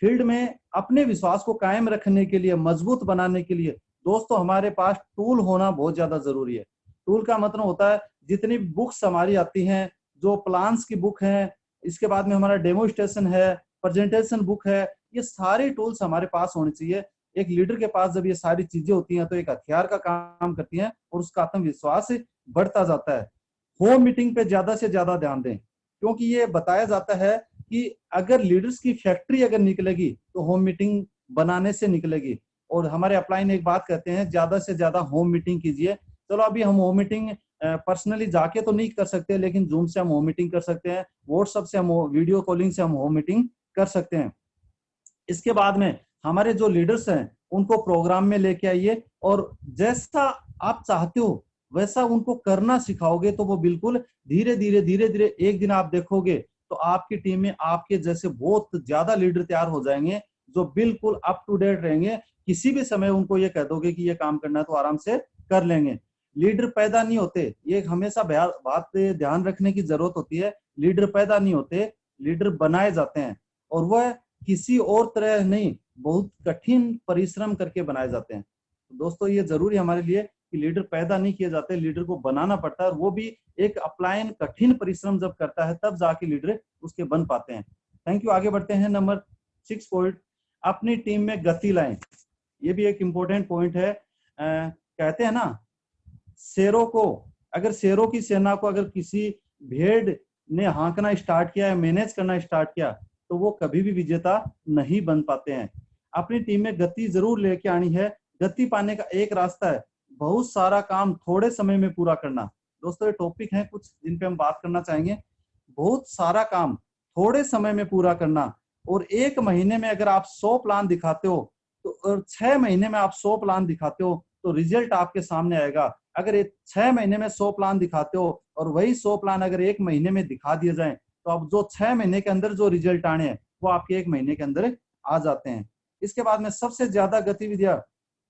फील्ड में अपने विश्वास को कायम रखने के लिए, मजबूत बनाने के लिए दोस्तों हमारे पास टूल होना बहुत ज्यादा जरूरी है। टूल का मतलब होता है जितनी बुक्स हमारी आती हैं, जो प्लान्स की बुक है, इसके बाद में हमारा डेमोस्ट्रेशन है, प्रेजेंटेशन बुक है, ये सारे टूल्स हमारे पास होने चाहिए। एक लीडर के पास जब ये सारी चीजें होती हैं तो एक हथियार का काम करती हैं और उसका आत्मविश्वास बढ़ता जाता है। होम मीटिंग पे ज्यादा से ज्यादा ध्यान दें, क्योंकि ये बताया जाता है कि अगर लीडर्स की फैक्ट्री अगर निकलेगी तो होम मीटिंग बनाने से निकलेगी। और हमारे अपलाइन एक बात कहते हैं, ज्यादा से ज्यादा होम मीटिंग कीजिए। चलो अभी हम होम मीटिंग पर्सनली जाके तो नहीं कर सकते, लेकिन जूम से हम होम मीटिंग कर सकते हैं, व्हाट्सएप से हम, वीडियो कॉलिंग से हम होम मीटिंग कर सकते हैं। इसके बाद में हमारे जो लीडर्स हैं उनको प्रोग्राम में लेके आइए, और जैसा आप चाहते हो वैसा उनको करना सिखाओगे तो वो बिल्कुल धीरे धीरे एक दिन आप देखोगे तो आपकी टीम में आपके जैसे बहुत ज्यादा लीडर तैयार हो जाएंगे, जो बिल्कुल अप टू डेट रहेंगे। किसी भी समय उनको ये कह दोगे कि ये काम करना है तो आराम से कर लेंगे। लीडर पैदा नहीं होते, ये हमेशा बात पे ध्यान रखने की जरूरत होती है। लीडर पैदा नहीं होते, लीडर बनाए जाते हैं, और वह किसी और तरह नहीं, बहुत कठिन परिश्रम करके बनाए जाते हैं। तो दोस्तों ये जरूरी हमारे लिए कि लीडर पैदा नहीं किए जाते, लीडर को बनाना पड़ता है, और वो भी एक अपलाइन कठिन परिश्रम जब करता है तब जाके लीडर उसके बन पाते हैं। Thank you. आगे बढ़ते हैं। नंबर 6 पॉइंट, अपनी टीम में गति लाएं। ये भी एक इंपॉर्टेंट पॉइंट है। कहते हैं ना, शेरों को, अगर शेरों की सेना को अगर किसी भेड़ ने हाँकना स्टार्ट किया है, मैनेज करना स्टार्ट किया, तो वो कभी भी विजेता नहीं बन पाते हैं। अपनी टीम में गति जरूर लेके आनी है। गति पाने का एक रास्ता है बहुत सारा काम थोड़े समय में पूरा करना। दोस्तों ये टॉपिक है कुछ जिन पे हम बात करना चाहेंगे। बहुत सारा काम थोड़े समय में पूरा करना, और 1 महीने में अगर आप 100 प्लान दिखाते हो तो 6 महीने में आप 100 प्लान दिखाते हो तो रिजल्ट आपके सामने आएगा। अगर 6 महीने में 100 प्लान दिखाते हो और वही 100 प्लान अगर 1 महीने में दिखा दिए जाए तो अब जो 6 महीने के अंदर जो रिजल्ट आने हैं वो आपके 1 महीने के अंदर आ जाते हैं। इसके बाद में सबसे ज्यादा गतिविधियां,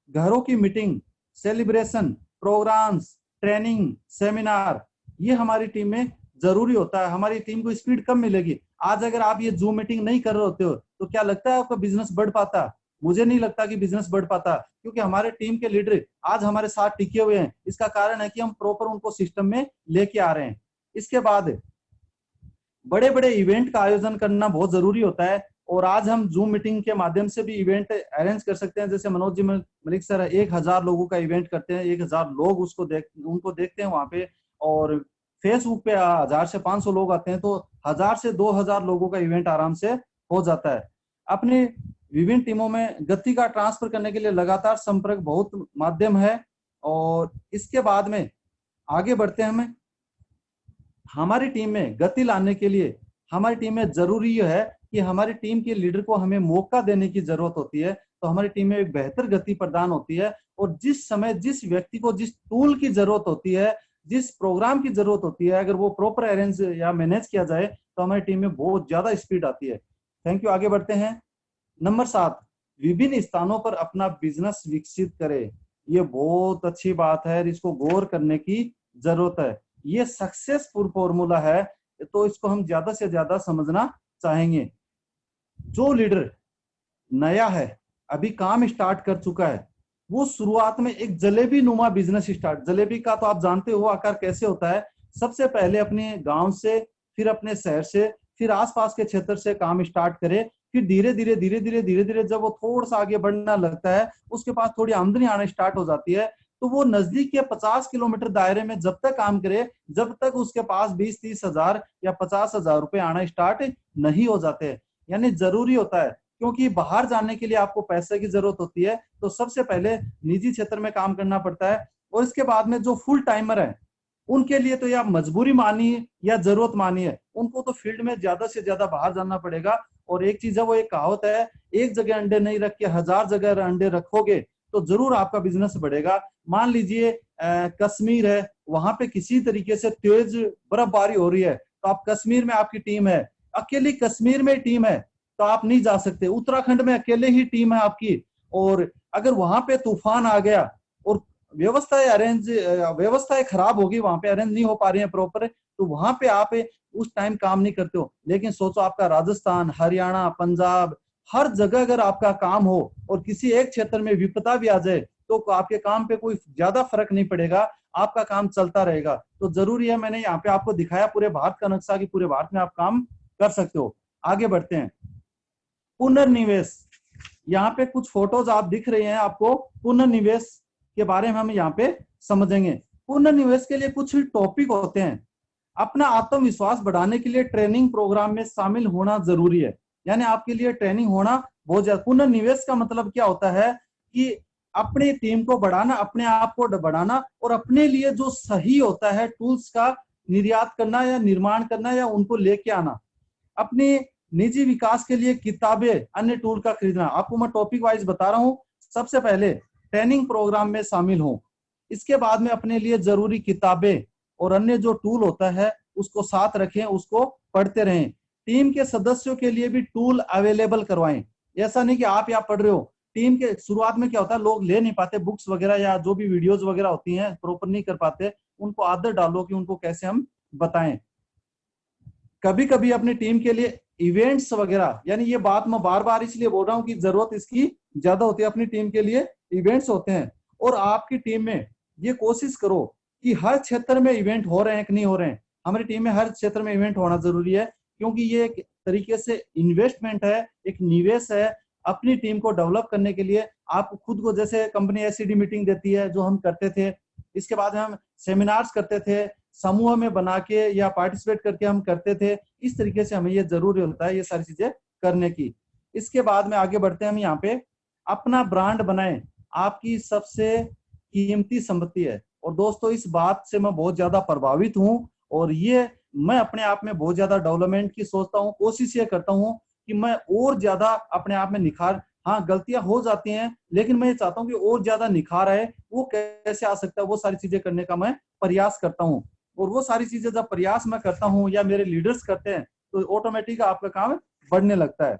घरों की meeting, celebration, programmes, training, seminar, ये हमारी टीम में जरूरी होता है। हमारी टीम को स्पीड कम मिलेगी। आज अगर आप ये जूम मीटिंग नहीं कर रहे होते हो तो क्या लगता है आपका बिजनेस बढ़ पाता? मुझे नहीं लगता कि बिजनेस बढ़ पाता, क्योंकि हमारे टीम के लीडर आज हमारे साथ टिके हुए हैं। इसका कारण है कि हम प्रॉपर उनको सिस्टम में लेके आ रहे हैं। इसके बाद बड़े बड़े इवेंट का आयोजन करना बहुत जरूरी होता है, और आज हम जूम मीटिंग के माध्यम से भी इवेंट अरेंज कर सकते हैं। जैसे मनोज जी मलिक सर 1000 लोगों का इवेंट करते हैं, 1000 लोग उनको देखते हैं वहां पे, और फेसबुक पे 1000 से 500 लोग आते हैं, तो 1000 से 2000 लोगों का इवेंट आराम से हो जाता है। अपने विभिन्न टीमों में गति का ट्रांसफर करने के लिए लगातार संपर्क बहुत माध्यम है। और इसके बाद में आगे बढ़ते हैं। हमें हमारी टीम में गति लाने के लिए हमारी टीम में जरूरी है कि हमारी टीम के लीडर को हमें मौका देने की जरूरत होती है, तो हमारी टीम में एक बेहतर गति प्रदान होती है। और जिस समय जिस व्यक्ति को जिस टूल की जरूरत होती है, जिस प्रोग्राम की जरूरत होती है, अगर वो प्रॉपर अरेंज या मैनेज किया जाए तो हमारी टीम में बहुत ज्यादा स्पीड आती है। Thank you. आगे बढ़ते हैं। नंबर 7, विभिन्न स्थानों पर अपना बिजनेस विकसित करे। ये बहुत अच्छी बात है, इसको गौर करने की जरूरत है। ये सक्सेसफुल फॉर्मूला है, तो इसको हम ज्यादा से ज्यादा समझना चाहेंगे। जो लीडर नया है, अभी काम स्टार्ट कर चुका है, वो शुरुआत में एक जलेबी नुमा बिजनेस स्टार्ट, जलेबी का तो आप जानते हो आकार कैसे होता है, सबसे पहले अपने गांव से, फिर अपने शहर से, फिर आसपास के क्षेत्र से काम स्टार्ट करे, फिर धीरे धीरे धीरे धीरे धीरे धीरे जब वो थोड़ा सा आगे बढ़ना लगता है, उसके पास थोड़ी आमदनी आना स्टार्ट हो जाती है, तो वो नजदीक के 50 किलोमीटर दायरे में जब तक काम करे, जब तक उसके पास 20-30 हजार या 50,000 रुपए आना स्टार्ट नहीं हो जाते। यानी जरूरी होता है, क्योंकि बाहर जाने के लिए आपको पैसे की जरूरत होती है, तो सबसे पहले निजी क्षेत्र में काम करना पड़ता है। और इसके बाद में जो फुल टाइमर है, उनके लिए तो या मजबूरी मानिए या जरूरत मानिए, उनको तो फील्ड में ज्यादा से ज्यादा बाहर जाना पड़ेगा। और एक चीज है, वो एक कहावत है, एक जगह अंडे नहीं रख के 1000 जगह अंडे रखोगे तो जरूर आपका बिजनेस बढ़ेगा। मान लीजिए कश्मीर है, वहां पे किसी तरीके से तेज बर्फबारी हो रही है, तो आप कश्मीर में आपकी टीम है, अकेली कश्मीर में टीम है, तो आप नहीं जा सकते। उत्तराखंड में अकेले ही टीम है आपकी, और अगर वहां पे तूफान आ गया और व्यवस्थाएं खराब होगी, वहां पे अरेंज नहीं हो पा रही है प्रॉपर, तो वहां पे आप उस टाइम काम नहीं करते हो। लेकिन सोचो आपका राजस्थान, हरियाणा, पंजाब, हर जगह अगर आपका काम हो और किसी एक क्षेत्र में विपदा भी आ जाए, तो आपके काम पे कोई ज्यादा फर्क नहीं पड़ेगा, आपका काम चलता रहेगा। तो जरूरी है, मैंने यहाँ पे आपको दिखाया पूरे भारत का नक्शा कि पूरे भारत में आप काम कर सकते हो। आगे बढ़ते हैं। पुनर्निवेश, यहाँ पे कुछ फोटोज आप दिख रहे हैं आपको, पुनर्निवेश के बारे में हम यहाँ पे समझेंगे। पुनर्निवेश के लिए कुछ टॉपिक होते हैं। अपना आत्मविश्वास बढ़ाने के लिए ट्रेनिंग प्रोग्राम में शामिल होना जरूरी है, यानी आपके लिए ट्रेनिंग होना बहुत ज्यादा। पुनर्निवेश का मतलब क्या होता है कि अपनी टीम को बढ़ाना, अपने आप को बढ़ाना, और अपने लिए जो सही होता है टूल्स का निर्यात करना या निर्माण करना या उनको लेके आना। अपने निजी विकास के लिए किताबें, अन्य टूल का खरीदना। आपको मैं टॉपिक वाइज बता रहा हूं। सबसे पहले ट्रेनिंग प्रोग्राम में शामिल हो, इसके बाद में अपने लिए जरूरी किताबें और अन्य जो टूल होता है उसको साथ रखें, उसको पढ़ते रहें। टीम के सदस्यों के लिए भी टूल अवेलेबल करवाएं। ऐसा नहीं कि आप यहाँ पढ़ रहे हो, टीम के शुरुआत में क्या होता है, लोग ले नहीं पाते बुक्स वगैरह या जो भी वीडियोज वगैरह होती हैं प्रॉपर नहीं कर पाते, उनको आदत डालो कि उनको कैसे हम बताएं। कभी कभी अपनी टीम के लिए इवेंट्स वगैरह, यानी ये बात मैं बार बार इसलिए बोल रहा हूँ कि जरूरत इसकी ज्यादा होती है, अपनी टीम के लिए इवेंट्स होते हैं। और आपकी टीम में ये कोशिश करो कि हर क्षेत्र में इवेंट हो रहे हैं कि नहीं हो रहे हैं। हमारी टीम में हर क्षेत्र में इवेंट होना जरूरी है, क्योंकि ये एक तरीके से इन्वेस्टमेंट है, एक निवेश है अपनी टीम को डेवलप करने के लिए। आप खुद को, जैसे कंपनी एससीडी मीटिंग देती है जो हम करते थे, इसके बाद हम सेमिनार्स करते थे, समूह में बना के या पार्टिसिपेट करके हम करते थे। इस तरीके से हमें ये जरूरी होता है ये सारी चीजें करने की। इसके बाद में आगे बढ़ते हैं हम यहाँ पे। अपना ब्रांड बनाएं, आपकी सबसे कीमती संपत्ति है। और दोस्तों, इस बात से मैं बहुत ज्यादा प्रभावित हूँ, और ये मैं अपने आप में बहुत ज्यादा डेवलपमेंट की सोचता हूँ, कोशिश ये करता हूँ कि मैं और ज्यादा अपने आप में निखार, हाँ गलतियां हो जाती हैं, लेकिन मैं ये चाहता हूँ कि और ज्यादा निखार आए। वो कैसे आ सकता है, वो सारी चीजें करने का मैं प्रयास करता हूँ। और वो सारी चीजें जब प्रयास मैं करता हूँ या मेरे लीडर्स करते हैं, तो ऑटोमेटिक आपका काम बढ़ने लगता है।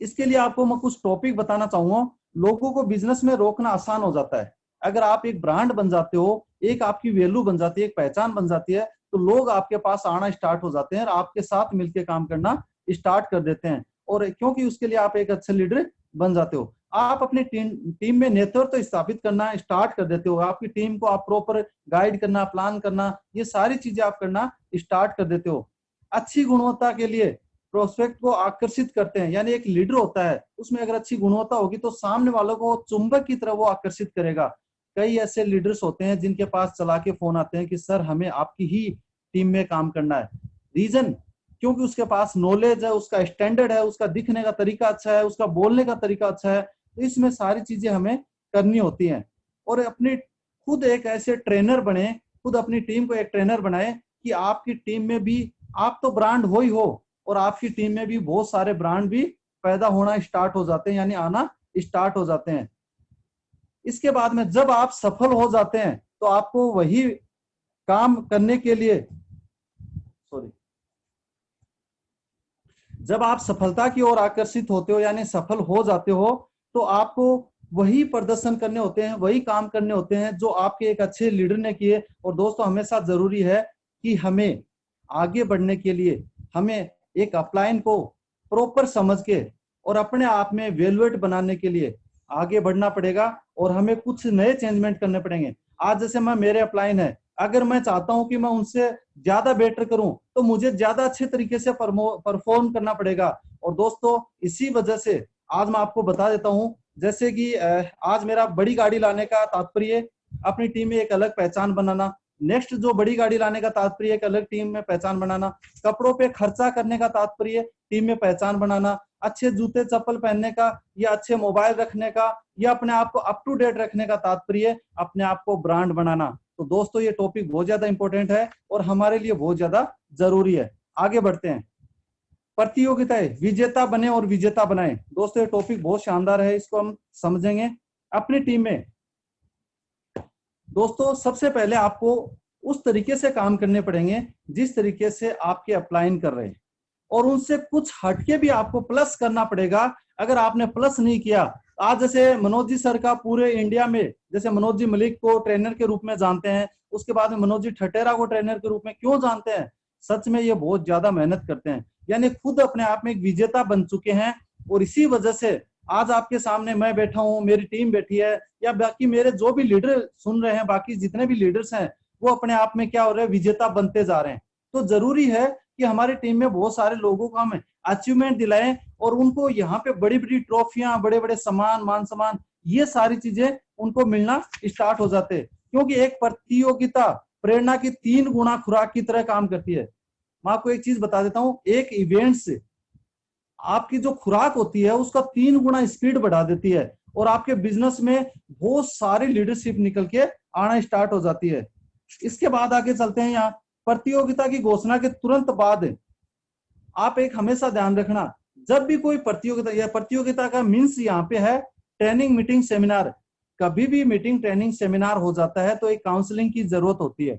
इसके लिए आपको मैं कुछ टॉपिक बताना चाहूंगा। लोगों को बिजनेस में रोकना आसान हो जाता है। अगर आप एक ब्रांड बन जाते हो, एक आपकी वैल्यू बन जाती है, एक पहचान बन जाती है, तो लोग आपके पास आना स्टार्ट हो जाते हैं और आपके साथ मिलकर काम करना स्टार्ट कर देते हैं। और क्योंकि उसके लिए आप एक अच्छे लीडर बन जाते हो, आप अपनी टीम में नेतृत्व स्थापित करना स्टार्ट कर देते हो। आपकी टीम को आप प्रॉपर गाइड करना, प्लान करना, ये सारी चीजें आप करना स्टार्ट कर देते हो। अच्छी गुणवत्ता के लिए प्रोस्पेक्ट को आकर्षित करते हैं, यानी एक लीडर होता है, उसमें अगर अच्छी गुणवत्ता होगी तो सामने वालों को चुंबक की तरह वो आकर्षित करेगा। कई ऐसे लीडर्स होते हैं जिनके पास चला के फोन आते हैं कि सर हमें आपकी ही टीम में काम करना है। रीजन, क्योंकि उसके पास नॉलेज है, उसका स्टैंडर्ड है, उसका दिखने का तरीका अच्छा है, उसका बोलने का तरीका अच्छा है। तो इसमें सारी चीजें हमें करनी होती हैं। और अपनी खुद एक ऐसे ट्रेनर बने, खुद अपनी टीम को एक ट्रेनर बनाए कि आपकी टीम में भी, आप तो ब्रांड हो ही हो, और आपकी टीम में भी बहुत सारे ब्रांड भी पैदा होना स्टार्ट हो जाते हैं, यानी आना स्टार्ट हो जाते हैं। इसके बाद में जब आप सफल हो जाते हैं, तो आपको वही काम करने के लिए जब आप सफलता की ओर आकर्षित होते हो यानी सफल हो जाते हो, तो आपको वही प्रदर्शन करने होते हैं, वही काम करने होते हैं जो आपके एक अच्छे लीडर ने किए। और दोस्तों हमेशा जरूरी है कि हमें आगे बढ़ने के लिए हमें एक अपलाइन को प्रॉपर समझ के और अपने आप में वैल्यूएट बनाने के लिए आगे बढ़ना पड़ेगा और हमें कुछ नए चेंजमेंट करने पड़ेंगे। आज जैसे मैं मेरे अपलाइन है, अगर मैं चाहता हूं कि मैं उनसे ज्यादा बेटर करूं तो मुझे ज्यादा अच्छे तरीके से परफॉर्म करना पड़ेगा। और दोस्तों इसी वजह से आज मैं आपको बता देता हूं, जैसे कि आज मेरा बड़ी गाड़ी लाने का तात्पर्य अपनी टीम में एक अलग पहचान बनाना, नेक्स्ट जो बड़ी गाड़ी लाने का तात्पर्य एक अलग टीम में पहचान बनाना, कपड़ों पे खर्चा करने का तात्पर्य टीम में पहचान बनाना, अच्छे जूते चप्पल पहनने का या अच्छे मोबाइल रखने का या अपने आप को अप टू डेट रखने का तात्पर्य अपने आप को ब्रांड बनाना। तो दोस्तों ये टॉपिक बहुत ज्यादा इंपॉर्टेंट है और हमारे लिए बहुत ज्यादा जरूरी है। आगे बढ़ते हैं। प्रतियोगिताएं विजेता बने और विजेता बनाएं। दोस्तों ये टॉपिक बहुत शानदार है, इसको हम समझेंगे अपनी टीम में। दोस्तों सबसे पहले आपको उस तरीके से काम करने पड़ेंगे जिस तरीके से आपके अपलाइन कर रहे हैं, और उनसे कुछ हटके भी आपको प्लस करना पड़ेगा। अगर आपने प्लस नहीं किया, आज जैसे मनोज जी सर का पूरे इंडिया में, जैसे मनोज जी मलिक को ट्रेनर के रूप में जानते हैं, उसके बाद में मनोज जी ठटेरा को ट्रेनर के रूप में क्यों जानते हैं? सच में ये बहुत ज्यादा मेहनत करते हैं, यानी खुद अपने आप में एक विजेता बन चुके हैं। और इसी वजह से आज आपके सामने मैं बैठा हूं, मेरी टीम बैठी है, या बाकी मेरे जो भी लीडर सुन रहे हैं, बाकी जितने भी लीडर्स हैं वो अपने आप में क्या हो रहे हैं, विजेता बनते जा रहे हैं। तो जरूरी है कि हमारी टीम में बहुत सारे लोगों को हम अचीवमेंट दिलाएं और उनको यहाँ पे बड़ी बड़ी ट्रॉफियां, बड़े बड़े सम्मान, मान सम्मान, ये सारी चीजें उनको मिलना स्टार्ट हो जाते हैं। क्योंकि एक प्रतियोगिता प्रेरणा की 3 गुना खुराक की तरह काम करती है। मैं आपको एक चीज बता देता हूँ, एक इवेंट से आपकी जो खुराक होती है उसका 3 गुना स्पीड बढ़ा देती है और आपके बिजनेस में बहुत सारी लीडरशिप निकल के आना स्टार्ट हो जाती है। इसके बाद आगे चलते हैं। यहाँ प्रतियोगिता की घोषणा के तुरंत बाद आप एक हमेशा ध्यान रखना, जब भी कोई प्रतियोगिता, या प्रतियोगिता का मीन्स यहाँ पे है ट्रेनिंग, मीटिंग, सेमिनार। कभी भी मीटिंग, ट्रेनिंग, सेमिनार हो जाता है तो एक काउंसलिंग की जरूरत होती है।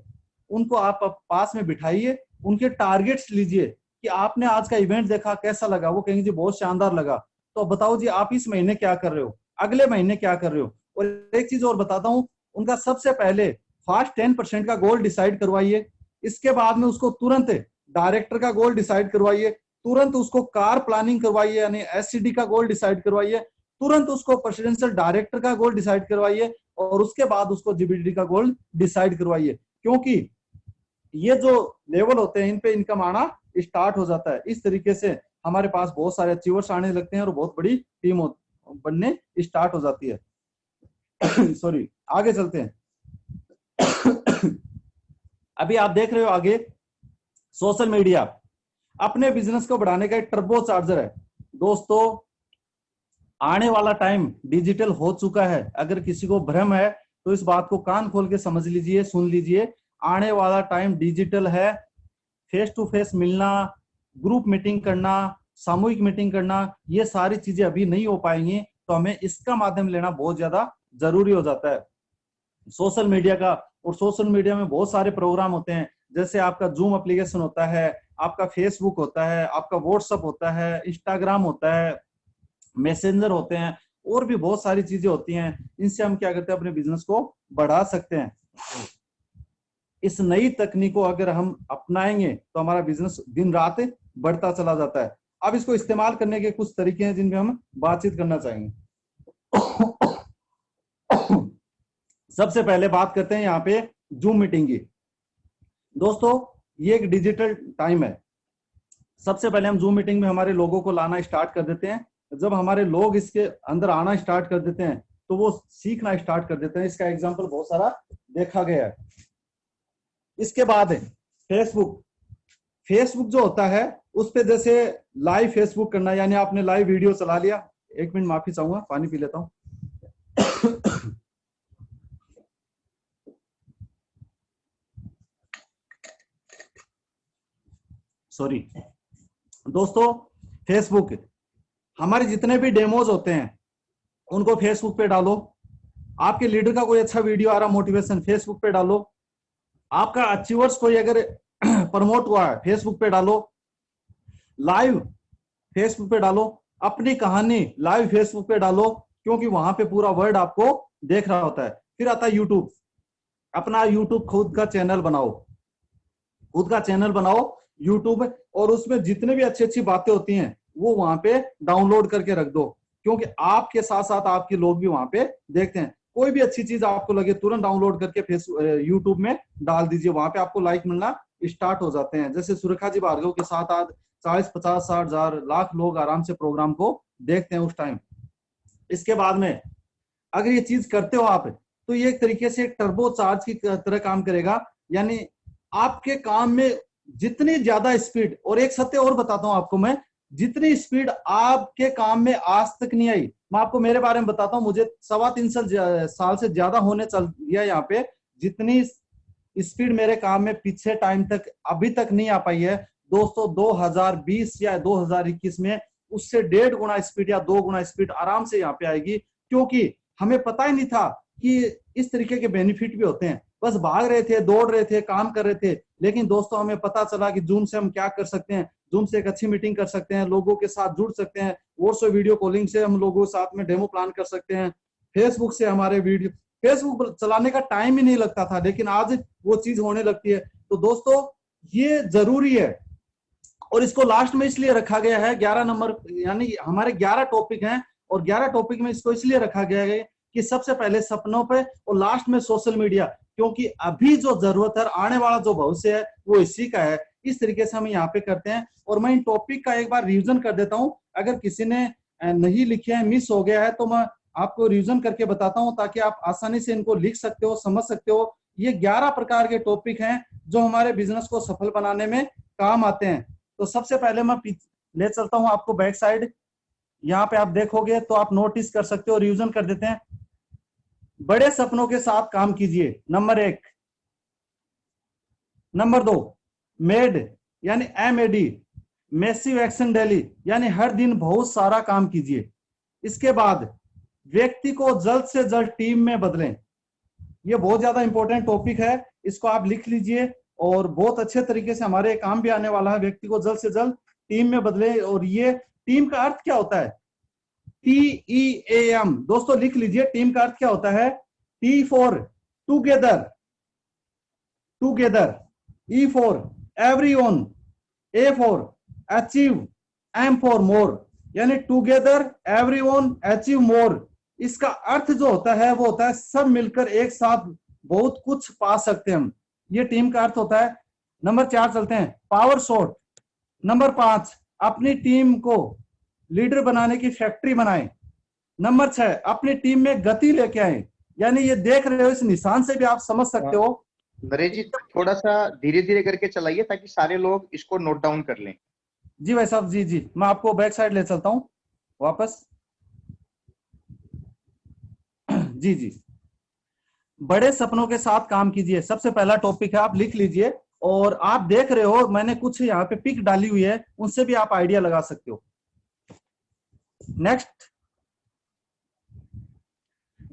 उनको आप पास में बिठाइए, उनके टारगेट्स लीजिए कि आपने आज का इवेंट देखा, कैसा लगा? वो कहेंगे जी बहुत शानदार लगा। तो बताओ जी आप इस महीने क्या कर रहे हो, अगले महीने क्या कर रहे हो? और एक चीज और बताता हूँ, उनका सबसे पहले फास्ट 10% का गोल डिसाइड करवाइए। इसके बाद में उसको तुरंत डायरेक्टर का गोल डिसाइड करवाइए, तुरंत उसको कार प्लानिंग करवाइए यानी एससीडी का गोल डिसाइड करवाइए, तुरंत उसको प्रेसिडेंशियल डायरेक्टर का गोल डिसाइड करवाइए और उसके बाद उसको जीबीडी का गोल डिसाइड करवाइए। क्योंकि ये जो लेवल होते हैं इन पे इनकम आना स्टार्ट हो जाता है। इस तरीके से हमारे पास बहुत सारे अचीवर्स आने लगते हैं और बहुत बड़ी टीम बनने स्टार्ट हो जाती है। सॉरी, आगे चलते हैं। अभी आप देख रहे हो आगे, सोशल मीडिया अपने बिजनेस को बढ़ाने का एक टर्बो चार्जर है। दोस्तों आने वाला टाइम डिजिटल हो चुका है। अगर किसी को भ्रम है तो इस बात को कान खोल के समझ लीजिए, सुन लीजिए। आने वाला टाइम डिजिटल है। फेस टू फेस मिलना, ग्रुप मीटिंग करना, सामूहिक मीटिंग करना, ये सारी चीजें अभी नहीं हो पाएंगी। तो हमें इसका माध्यम लेना बहुत ज्यादा जरूरी हो जाता है सोशल मीडिया का। और सोशल मीडिया में बहुत सारे प्रोग्राम होते हैं, जैसे आपका जूम एप्लीकेशन होता है, आपका फेसबुक होता है, आपका व्हाट्सएप होता है, इंस्टाग्राम होता है, मैसेंजर होते हैं, और भी बहुत सारी चीजें होती हैं। इनसे हम क्या करते हैं, अपने बिजनेस को बढ़ा सकते हैं। इस नई तकनीक को अगर हम अपनाएंगे तो हमारा बिजनेस दिन रात बढ़ता चला जाता है। अब इसको इस्तेमाल करने के कुछ तरीके हैं जिन पे हम बातचीत करना चाहेंगे। सबसे पहले बात करते हैं यहाँ पे जूम मीटिंग की। दोस्तों ये एक डिजिटल टाइम है। सबसे पहले हम जूम मीटिंग में हमारे लोगों को लाना स्टार्ट कर देते हैं। जब हमारे लोग इसके अंदर आना स्टार्ट कर देते हैं तो वो सीखना स्टार्ट कर देते हैं। इसका एग्जांपल बहुत सारा देखा गया है। इसके बाद है फेसबुक। फेसबुक जो होता है उस पे जैसे लाइव फेसबुक करना, यानी आपने लाइव वीडियो चला लिया। 1 मिनट माफी चाहूंगा, पानी पी लेता हूं। सॉरी दोस्तों, फेसबुक हमारे जितने भी डेमोज होते हैं उनको फेसबुक पे डालो। आपके लीडर का कोई अच्छा वीडियो आ रहा मोटिवेशन, फेसबुक पे डालो। आपका अचीवर्स कोई अगर प्रमोट हुआ है फेसबुक पे डालो। लाइव फेसबुक पे डालो, अपनी कहानी लाइव फेसबुक पे डालो, क्योंकि वहां पे पूरा वर्ल्ड आपको देख रहा होता है। फिर आता है यूट्यूब, अपना यूट्यूब खुद का चैनल बनाओ, खुद का चैनल बनाओ यूट्यूब, और उसमें जितने भी अच्छी अच्छी बातें होती हैं वो वहां पे डाउनलोड करके रख दो, क्योंकि आपके साथ साथ आपके लोग भी वहां पे देखते हैं। कोई भी अच्छी चीज आपको लगे तुरंत डाउनलोड करके फेसबुक यूट्यूब में डाल दीजिए, वहां पे आपको लाइक मिलना स्टार्ट हो जाते हैं। जैसे सुरेखा जी भार्गव के साथ आज 40, 50, 60 हजार लाख लोग आराम से प्रोग्राम को देखते हैं उस टाइम। इसके बाद में अगर ये चीज करते हो आप, तो ये एक तरीके से एक टर्बो चार्ज की तरह काम करेगा, यानी आपके काम में जितनी ज्यादा स्पीड, और एक सत्य और बताता हूं आपको मैं, जितनी स्पीड आपके काम में आज तक नहीं आई, मैं आपको मेरे बारे में बताता हूं, मुझे 3.25 साल से ज्यादा होने चल गया यहाँ पे, जितनी स्पीड मेरे काम में पीछे टाइम तक अभी तक नहीं आ पाई है दोस्तों, 2020 या 2021 में उससे 1.5 गुना स्पीड या 2 गुना स्पीड आराम से यहाँ पे आएगी, क्योंकि हमें पता ही नहीं था कि इस तरीके के बेनिफिट भी होते हैं। बस भाग रहे थे, दौड़ रहे थे, काम कर रहे थे, लेकिन दोस्तों हमें पता चला कि जूम से हम क्या कर सकते हैं। जूम से एक अच्छी मीटिंग कर सकते हैं, लोगों के साथ जुड़ सकते हैं, व्हाट्सएप वीडियो कॉलिंग से हम लोगों के साथ में डेमो प्लान कर सकते हैं, फेसबुक से हमारे वीडियो, फेसबुक चलाने का टाइम ही नहीं लगता था, लेकिन आज वो चीज होने लगती है। तो दोस्तों ये जरूरी है, और इसको लास्ट में इसलिए रखा गया है 11 नंबर, यानी हमारे 11 टॉपिक हैं, और 11 टॉपिक में इसको इसलिए रखा गया है कि सबसे पहले सपनों पे और लास्ट में सोशल मीडिया, क्योंकि अभी जो जरूरत है, आने वाला जो भविष्य है वो इसी का है। इस तरीके से हम यहाँ पे करते हैं, और मैं इन टॉपिक का एक बार रिवीजन कर देता हूँ। अगर किसी ने नहीं लिखे है, मिस हो गया है, तो मैं आपको रिवीजन करके बताता हूँ, ताकि आप आसानी से इनको लिख सकते हो, समझ सकते हो। ये 11 प्रकार के टॉपिक हैं जो हमारे बिजनेस को सफल बनाने में काम आते हैं। तो सबसे पहले मैं ले चलता हूं आपको बैक साइड, यहाँ पे आप देखोगे तो आप नोटिस कर सकते हो, रिवीजन कर देते हैं। बड़े सपनों के साथ काम कीजिए, नंबर 1। नंबर 2, मेड यानी MAD, मैसिव एक्शन डेली, यानी हर दिन बहुत सारा काम कीजिए। इसके बाद व्यक्ति को जल्द से जल्द टीम में बदलें, ये बहुत ज्यादा इंपॉर्टेंट टॉपिक है, इसको आप लिख लीजिए, और बहुत अच्छे तरीके से हमारे काम भी आने वाला है। व्यक्ति को जल्द से जल्द टीम में बदले, और ये टीम का अर्थ क्या होता है? TEAM, दोस्तों लिख लीजिए, टीम का अर्थ क्या होता है? T for together, together, E for everyone, A for achieve, M for more, यानी टूगेदर, एवरीवन, अचीव, मोर। इसका अर्थ जो होता है वो होता है सब मिलकर एक साथ बहुत कुछ पा सकते हैं हम, ये टीम का अर्थ होता है। नंबर 4 चलते हैं, पावर शॉट। नंबर 5, अपनी टीम को लीडर बनाने की फैक्ट्री बनाएं। नंबर 6, अपनी टीम में गति लेके आए, यानी ये देख रहे हो, इस निशान से भी आप समझ सकते हो। नरेश जी थोड़ा सा धीरे धीरे करके चलाइए, ताकि सारे लोग इसको नोट डाउन कर लें। जी भाई साहब, जी जी, मैं आपको बैक साइड ले चलता हूं वापस। जी जी, बड़े सपनों के साथ काम कीजिए, सबसे पहला टॉपिक है, आप लिख लीजिए। और आप देख रहे हो मैंने कुछ यहाँ पे पिक डाली हुई है, उनसे भी आप आइडिया लगा सकते हो। नेक्स्ट,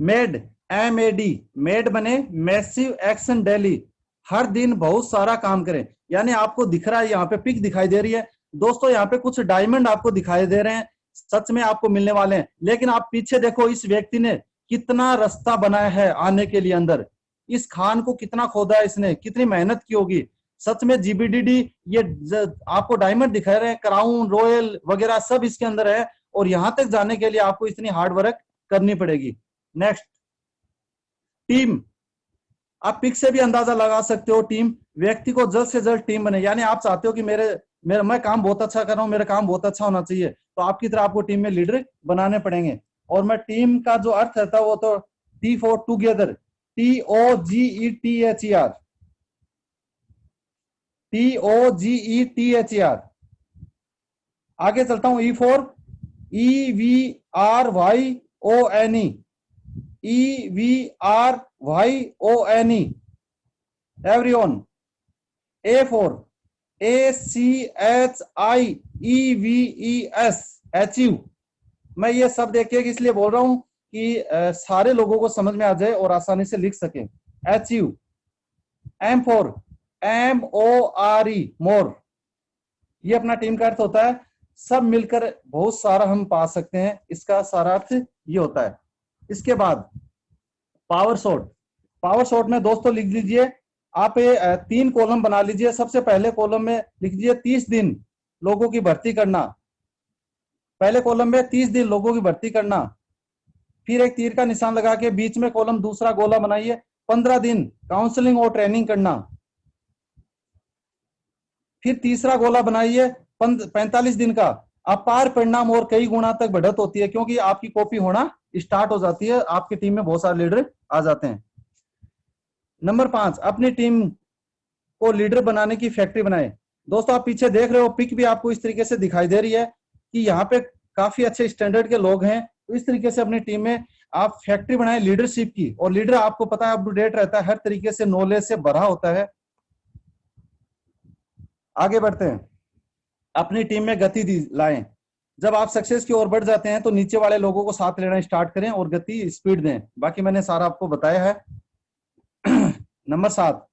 मेड, MAD, मेड बने मैसिव एक्शन डेली, हर दिन बहुत सारा काम करें, यानी आपको दिख रहा है यहाँ पे पिक दिखाई दे रही है दोस्तों, यहाँ पे कुछ डायमंड आपको दिखाई दे रहे हैं, सच में आपको मिलने वाले हैं। लेकिन आप पीछे देखो, इस व्यक्ति ने कितना रास्ता बनाया है आने के लिए अंदर, इस खान को कितना खोदा है इसने, कितनी मेहनत की होगी। सच में GBDD, ये आपको डायमंड दिखा रहे हैं, क्राउन रॉयल वगैरह सब इसके अंदर है, और यहां तक जाने के लिए आपको इतनी हार्ड वर्क करनी पड़ेगी। नेक्स्ट, टीम, आप पिक से भी अंदाजा लगा सकते हो, टीम, व्यक्ति को जल्द से जल्द टीम बने, यानी आप चाहते हो कि मैं काम बहुत अच्छा कर रहा हूं, मेरा काम बहुत अच्छा होना चाहिए, तो आपकी तरह आपको टीम में लीडर बनाने पड़ेंगे। और मैं टीम का जो अर्थ रहता है वो तो T for together, TOGETHER, TOGETHER। आगे चलता हूं, E for EVRYONE, EVRYONE, everyone. A for ACHIEVES, achieve. मैं ये सब देखिए इसलिए बोल रहा हूं कि सारे लोगों को समझ में आ जाए और आसानी से लिख सकें। अचीव। M फॉर MORE, मोर, ये अपना टीम का अर्थ होता है। सब मिलकर बहुत सारा हम पा सकते हैं, इसका सारा अर्थ ये होता है। इसके बाद पावर शॉट, पावर शॉट में दोस्तों लिख लीजिए आप, 3 कॉलम बना लीजिए। सबसे पहले कॉलम में लिख दीजिए 30 दिन लोगों की भर्ती करना, पहले कॉलम में 30 दिन लोगों की भर्ती करना। फिर एक तीर का निशान लगा के बीच में कॉलम दूसरा गोला बनाइए, 15 दिन काउंसलिंग और ट्रेनिंग करना। फिर तीसरा गोला बनाइए 45 दिन का अपार परिणाम और कई गुना तक बढ़त होती है, क्योंकि आपकी कॉपी होना स्टार्ट हो जाती है, आपकी टीम में बहुत सारे लीडर आ जाते हैं। नंबर 5, अपनी टीम को लीडर बनाने की फैक्ट्री बनाए। दोस्तों आप पीछे देख रहे हो, पिक भी आपको इस तरीके से दिखाई दे रही है कि यहाँ पे काफी अच्छे स्टैंडर्ड के लोग हैं। तो इस तरीके से अपनी टीम में आप फैक्ट्री बनाए लीडरशिप की, और लीडर आपको पता है अप टू डेट रहता है, हर तरीके से नॉलेज से भरा होता है। आगे बढ़ते हैं, अपनी टीम में गति लाएं। जब आप सक्सेस की ओर बढ़ जाते हैं तो नीचे वाले लोगों को साथ लेना स्टार्ट करें और गति स्पीड दें। बाकी मैंने सारा आपको बताया है। नंबर 7,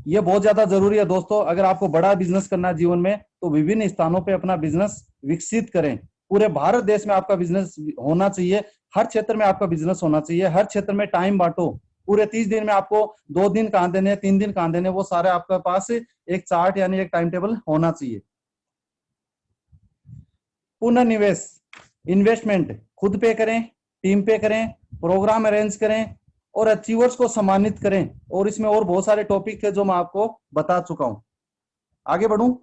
ये बहुत ज्यादा जरूरी है दोस्तों, अगर आपको बड़ा बिजनेस करना है जीवन में तो विभिन्न स्थानों पे अपना बिजनेस विकसित करें। पूरे भारत देश में आपका बिजनेस होना चाहिए, हर क्षेत्र में आपका बिजनेस होना चाहिए, हर क्षेत्र में टाइम बांटो। पूरे 30 दिन में आपको 2 दिन कहाँ देने, 3 दिन कहाँ देने, वो सारे आपके पास एक चार्ट यानी एक टाइम टेबल होना चाहिए। पुनर्निवेश, इन्वेस्टमेंट खुद पे करें, टीम पे करें, प्रोग्राम अरेंज करें और अचीवर्स को सम्मानित करें। और इसमें और बहुत सारे टॉपिक है जो मैं आपको बता चुका हूं। आगे बढ़ूं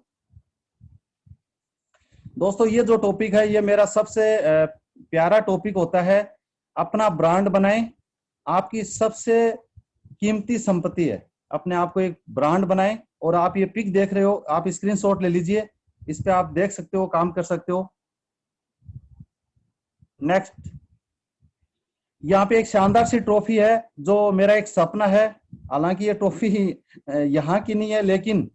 दोस्तों, ये जो टॉपिक है ये मेरा सबसे प्यारा टॉपिक होता है। अपना ब्रांड बनाएं, आपकी सबसे कीमती संपत्ति है। अपने आप को एक ब्रांड बनाएं। और आप ये पिक देख रहे हो, आप स्क्रीनशॉट ले लीजिए, इस पे आप देख सकते हो, काम कर सकते हो। नेक्स्ट, यहाँ पे एक शानदार सी ट्रॉफी है जो मेरा एक सपना है। हालांकि ये ट्रॉफी यहाँ की नहीं है, लेकिन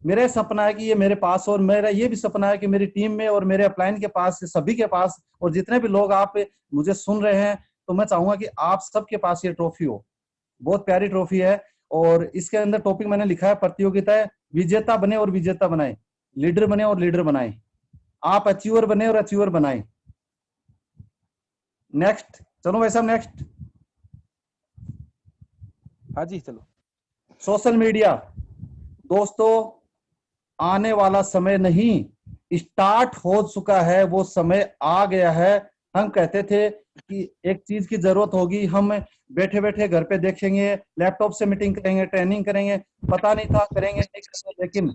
मेरा सपना है कि ये मेरे पास, और मेरा ये भी सपना है कि मेरी टीम में और मेरे अपलाइन के पास, सभी के पास, और जितने भी लोग आप मुझे सुन रहे हैं, तो मैं चाहूंगा कि आप सबके पास ये ट्रॉफी हो। बहुत प्यारी ट्रॉफी है। और इसके अंदर टॉपिक मैंने लिखा है, प्रतियोगिता है, विजेता बने और विजेता बनाए, लीडर बने और लीडर बनाए, आप अचीवर बने और अचीवर बनाए। नेक्स्ट, चलो भाई साहब नेक्स्ट। हाँ जी चलो। सोशल मीडिया दोस्तों, आने वाला समय नहीं, स्टार्ट हो चुका है, वो समय आ गया है। हम कहते थे कि एक चीज की जरूरत होगी, हम बैठे बैठे घर पे देखेंगे, लैपटॉप से मीटिंग करेंगे, ट्रेनिंग करेंगे, पता नहीं था करेंगे नहीं करेंगे। लेकिन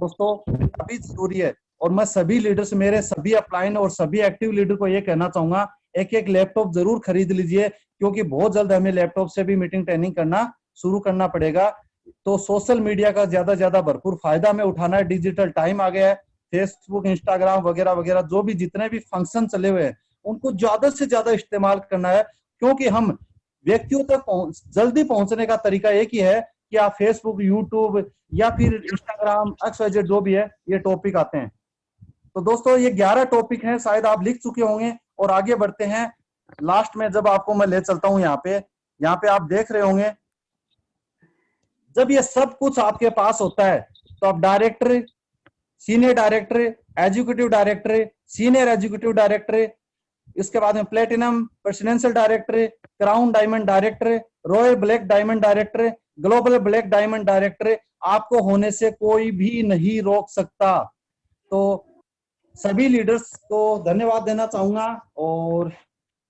दोस्तों अभी जरूरी है। और मैं सभी लीडर्स, मेरे सभी अपलाइन और सभी एक्टिव लीडर को ये कहना चाहूंगा, एक एक लैपटॉप जरूर खरीद लीजिए, क्योंकि बहुत जल्द हमें लैपटॉप से भी मीटिंग ट्रेनिंग करना शुरू करना पड़ेगा। तो सोशल मीडिया का ज्यादा भरपूर फायदा हमें उठाना है। डिजिटल टाइम आ गया है, फेसबुक, इंस्टाग्राम वगैरह वगैरह जो भी जितने भी फंक्शन चले हुए हैं उनको ज्यादा से ज्यादा इस्तेमाल करना है। क्योंकि हम व्यक्तियों तक जल्दी पहुंचने का तरीका एक ही है कि आप फेसबुक, यूट्यूब या फिर इंस्टाग्राम, XYZ जो भी है, ये टॉपिक आते हैं। तो दोस्तों ये 11 टॉपिक हैं, शायद आप लिख चुके होंगे। और आगे बढ़ते हैं, लास्ट में जब आपको मैं ले चलता हूं यहाँ पे आप देख रहे होंगे, जब ये सब कुछ आपके पास होता है तो आप director, senior director, educative director, senior educative director, इसके बाद में platinum, presidential director, crown diamond director, royal black diamond director, global black diamond director, आपको होने से कोई भी नहीं रोक सकता। तो सभी लीडर्स को धन्यवाद देना चाहूंगा और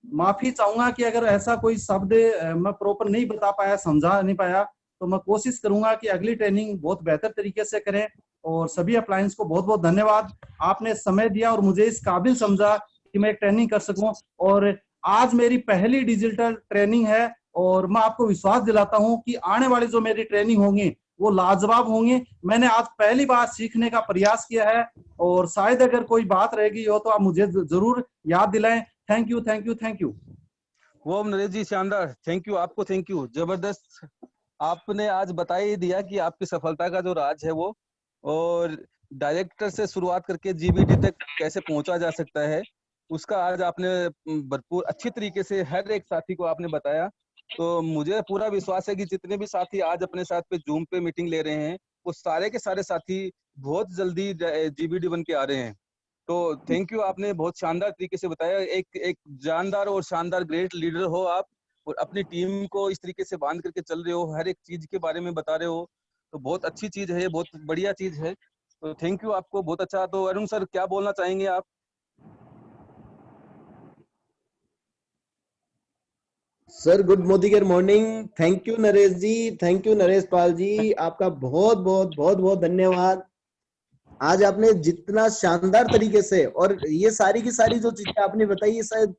माफी चाहूंगा कि अगर ऐसा कोई शब्द मैं प्रॉपर नहीं बता पाया, समझा नहीं पाया, तो मैं कोशिश करूंगा कि अगली ट्रेनिंग बहुत बेहतर तरीके से करें। और सभी अप्लायंस को बहुत बहुत धन्यवाद, आपने समय दिया और मुझे इस काबिल समझा कि मैं एक ट्रेनिंग कर सकूं। और आज मेरी पहली डिजिटल ट्रेनिंग है और मैं आपको विश्वास दिलाता हूं कि आने वाली जो मेरी ट्रेनिंग होंगी वो लाजवाब होंगी। मैंने आज पहली बार सीखने का प्रयास किया है और शायद अगर कोई बात रह गई हो तो आप मुझे जरूर याद दिलाएं। Thank you, thank you, thank you. वो नरेश जी शानदार, थैंक यू, आपको थैंक यू, जबरदस्त। आपने आज बता ही दिया कि आपकी सफलता का जो राज है वो, और डायरेक्टर से शुरुआत करके GBD तक कैसे पहुंचा जा सकता है, उसका आज आपने भरपूर अच्छी तरीके से हर एक साथी को आपने बताया। तो मुझे पूरा विश्वास है कि जितने भी साथी आज अपने साथ पे जूम पे मीटिंग ले रहे हैं, वो सारे के सारे साथी बहुत जल्दी GBD बन के आ रहे हैं। तो थैंक यू, आपने बहुत शानदार तरीके से बताया। एक जानदार और शानदार ग्रेट लीडर हो आप, और अपनी टीम को इस तरीके से बांध करके चल रहे हो, हर एक चीज के बारे में बता रहे हो, तो बहुत अच्छी चीज है, बहुत बढ़िया चीज है। तो थैंक यू आपको, बहुत अच्छा। तो अरुण सर, क्या बोलना चाहेंगे आप? Sir good morning. Thank you Naresh ji, thank you Naresh Pal ji, आपका बहुत बहुत बहुत बहुत धन्यवाद। आज आपने जितना शानदार तरीके से, और ये सारी की सारी जो चीजें आपने बताई, ये शायद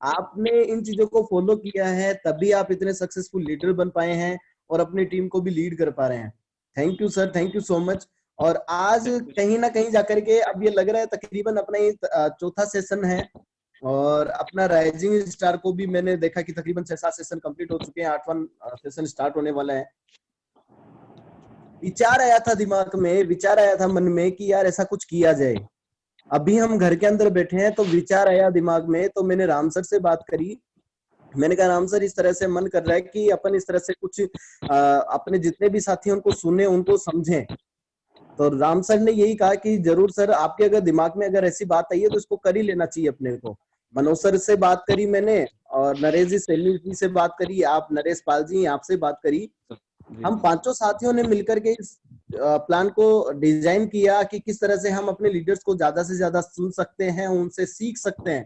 आपने इन चीजों को फॉलो किया है तभी आप इतने सक्सेसफुल लीडर बन पाए हैं और अपनी टीम को भी लीड कर पा रहे हैं। Thank you sir, thank you so much. और आज कहीं ना कहीं जाकर के अब ये लग रहा है तकरीबन अपना ये चौथा सेशन है, और अपना राइजिंग स्टार को भी मैंने देखा कि तकरीबन 6-7 सेशन कंप्लीट हो चुके हैं, 8वां सेशन स्टार्ट होने वाला है। विचार आया था दिमाग में, विचार आया था मन में कि यार ऐसा कुछ किया जाए। अभी हम घर के अंदर बैठे हैं तो विचार आया दिमाग में, तो मैंने राम सर से बात करी। मैंने कहा राम सर, इस तरह से मन कर रहा है कि अपन इस तरह से कुछ अपने जितने भी साथी हैं उनको सुने, उनको समझें। तो राम सर ने यही कहा कि जरूर सर, आपके अगर दिमाग में अगर ऐसी बात आई है तो इसको कर ही लेना चाहिए अपने को। मनोज सर से बात करी मैंने, और नरेश जी सैनी जी से बात करी, आप नरेश पाल जी आपसे बात करी। हम पांचों साथियों ने मिलकर के इस प्लान को डिजाइन किया कि किस तरह से हम अपने लीडर्स को ज्यादा से ज्यादा सुन सकते हैं, उनसे सीख सकते हैं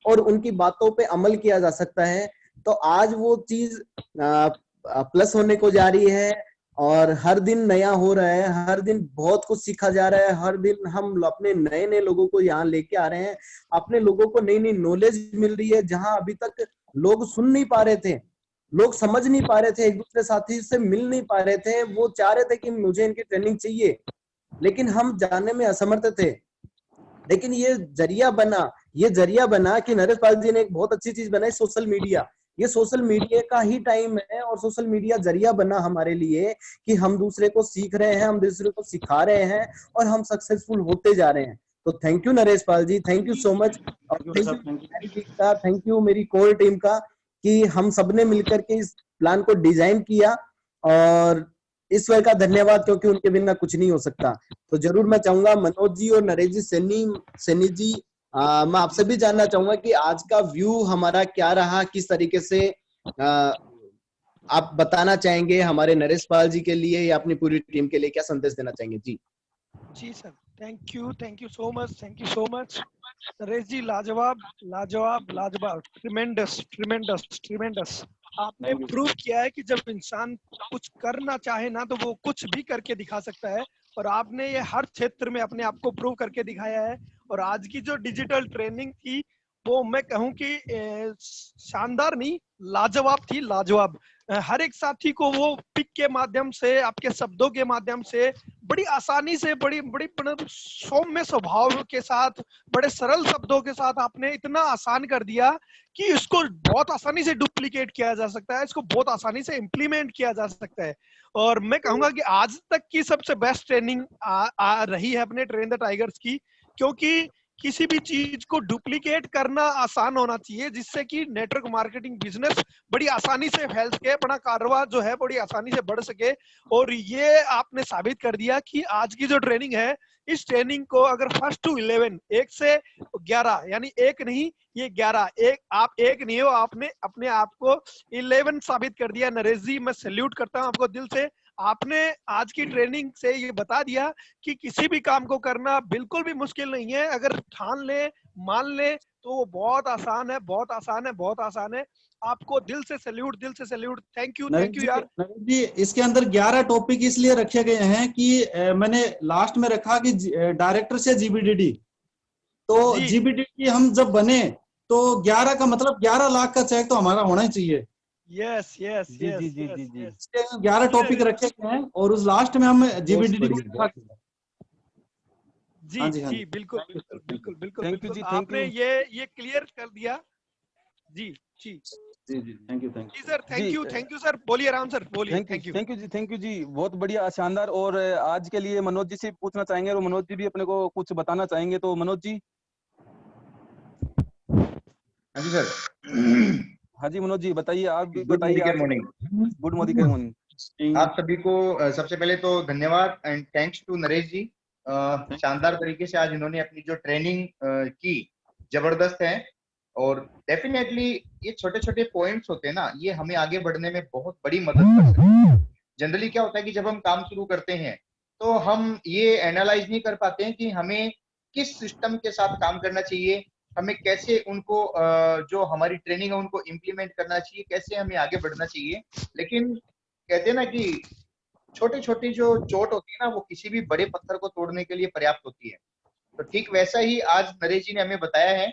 और उनकी बातों पे अमल किया जा सकता है। तो आज वो चीज प्लस होने को जा रही है, और हर दिन नया हो रहा है, हर दिन बहुत कुछ सीखा जा रहा है, हर दिन हम अपने नए नए लोगों को यहाँ लेके आ रहे हैं, अपने लोगों को नई नई नॉलेज मिल रही है। जहां अभी तक लोग सुन नहीं पा रहे थे, लोग समझ नहीं पा रहे थे, एक दूसरे साथी से मिल नहीं पा रहे थे, वो चाह रहे थे कि मुझे इनकी ट्रेनिंग चाहिए, लेकिन हम जानने में असमर्थ थे। लेकिन ये जरिया बना कि नरेश पाल जी ने एक बहुत अच्छी चीज बनाई, सोशल मीडिया। ये सोशल मीडिया का ही टाइम है, और सोशल मीडिया जरिया बना हमारे लिए कि हम दूसरे को सीख रहे हैं, हम दूसरे को सिखा रहे हैं, और हम सक्सेसफुल होते जा रहे हैं। तो thank you Naresh Pal ji, thank you so much. और थैंक यू मेरी कोर टीम का कि हम सबने मिलकर के इस प्लान को डिजाइन किया, और ईश्वर का धन्यवाद, क्योंकि उनके बिना कुछ नहीं हो सकता। तो जरूर मैं चाहूंगा मनोज जी और नरेश जी सैनी जी, मैं आपसे भी जानना चाहूंगा कि आज का व्यू हमारा क्या रहा, किस तरीके से आप बताना चाहेंगे हमारे नरेश पाल जी के लिए या अपनी पूरी टीम के लिए, क्या संदेश देना चाहेंगे? जी sir, thank you so much Naresh ji, लाजवाब लाजवाब लाजवाब, ट्रिमेंडस। आपने प्रूव किया है कि जब इंसान कुछ करना चाहे ना, तो वो कुछ भी करके दिखा सकता है, और आपने ये हर क्षेत्र में अपने आप को प्रूव करके दिखाया है। और आज की जो डिजिटल ट्रेनिंग थी, वो मैं कहूं कि शानदार नहीं, लाजवाब थी, लाजवाब। हर एक साथी को वो पिक के माध्यम से, आपके शब्दों के माध्यम से, बड़ी आसानी से, बड़ी बड़ी सौम्य स्वभाव के साथ, बड़े सरल शब्दों के साथ आपने इतना आसान कर दिया कि इसको बहुत आसानी से डुप्लीकेट किया जा सकता है, इसको बहुत आसानी से इम्प्लीमेंट किया जा सकता है। और मैं कहूंगा कि आज तक की सबसे बेस्ट ट्रेनिंग रही है अपने ट्रेन द टाइगर्स की, क्योंकि किसी भी चीज को डुप्लीकेट करना आसान होना चाहिए, जिससे कि नेटवर्क मार्केटिंग बिजनेस बड़ी आसानी से फैल सके, अपना कारोबार जो है बड़ी आसानी से बढ़ सके। और ये आपने साबित कर दिया कि आज की जो ट्रेनिंग है, इस ट्रेनिंग को अगर 1 to 11, 1 से 11, यानी एक नहीं, ये 11, आप एक नहीं हो, आपने अपने आप को 11 साबित कर दिया। नरेश जी, मैं सैल्यूट करता हूँ आपको दिल से। आपने आज की ट्रेनिंग से ये बता दिया कि किसी भी काम को करना बिल्कुल भी मुश्किल नहीं है, अगर ठान ले, मान ले, तो वो बहुत आसान है, बहुत आसान है, बहुत आसान है। आपको दिल से सैल्यूट, दिल से सैल्यूट। थैंक यू यार। नरेश जी, इसके अंदर 11 टॉपिक इसलिए रखे गए हैं कि मैंने लास्ट में रखा कि डायरेक्टर से जीबीडीडी, तो जीबीडीडी हम जब बने तो 11 का मतलब 11 लाख का चेक तो हमारा होना ही चाहिए। यस 11 टॉपिक रखे गए हैं, और उस लास्ट में हम जीबीडीडी जी बिल्कुल। आपने ये क्लियर कर दिया। जी thank you sir, thank you sir. बोलिए राम सर, बोलिए। थैंक यू जी, बहुत बढ़िया, शानदार। और आज के लिए मनोज जी से पूछना चाहेंगे, और मनोज जी भी अपने को कुछ बताना चाहेंगे। तो मनोज जी। हाँ जी सर। हाँ जी मनोज जी, बताइए, आप भी गुड मॉर्निंग। Good morning. आप सभी को सबसे पहले तो धन्यवाद and thanks to Naresh ji शानदार तरीके से आज इन्होंने अपनी जो ट्रेनिंग की, जबरदस्त है। और डेफिनेटली ये छोटे छोटे पॉइंट्स होते हैं ना, ये हमें आगे बढ़ने में बहुत बड़ी मदद कर सकते हैं। जनरली क्या होता है कि जब हम काम शुरू करते हैं तो हम ये एनालाइज नहीं कर पाते हैं कि हमें किस सिस्टम के साथ काम करना चाहिए, हमें कैसे उनको जो हमारी ट्रेनिंग है उनको इम्प्लीमेंट करना चाहिए, कैसे हमें आगे बढ़ना चाहिए। लेकिन कहते हैं ना कि छोटी छोटी जो चोट होती है ना, वो किसी भी बड़े पत्थर को तोड़ने के लिए पर्याप्त होती है। तो ठीक वैसा ही आज नरेश जी ने हमें बताया है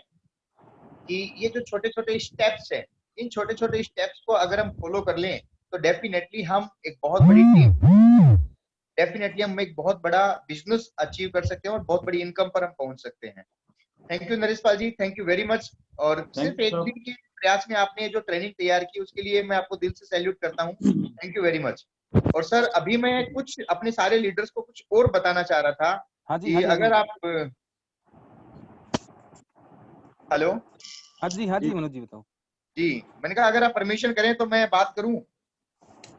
कि ये जो छोटे छोटे स्टेप्स है, इन छोटे छोटे स्टेप्स को अगर हम फॉलो कर लें तो डेफिनेटली हम एक बहुत बड़ी टीम, डेफिनेटली हम एक बहुत बड़ा बिजनेस अचीव कर सकते हैं और बहुत बड़ी इनकम पर हम पहुंच सकते हैं। Thank you Naresh Pal ji, thank you very much. और सिर्फ एक दिन के प्रयास में आपने जो ट्रेनिंग तैयार की उसके लिए मैं आपको दिल से सैल्यूट करता हूँ। Thank you very much. और सर अभी मैं कुछ अपने सारे लीडर्स को कुछ और बताना चाह रहा था। हाँ जी, कि हाँ जी, अगर आप हेलो, हाँ जी मनोज जी बताओ। जी मैंने कहा अगर आप परमिशन करें तो मैं बात करूं।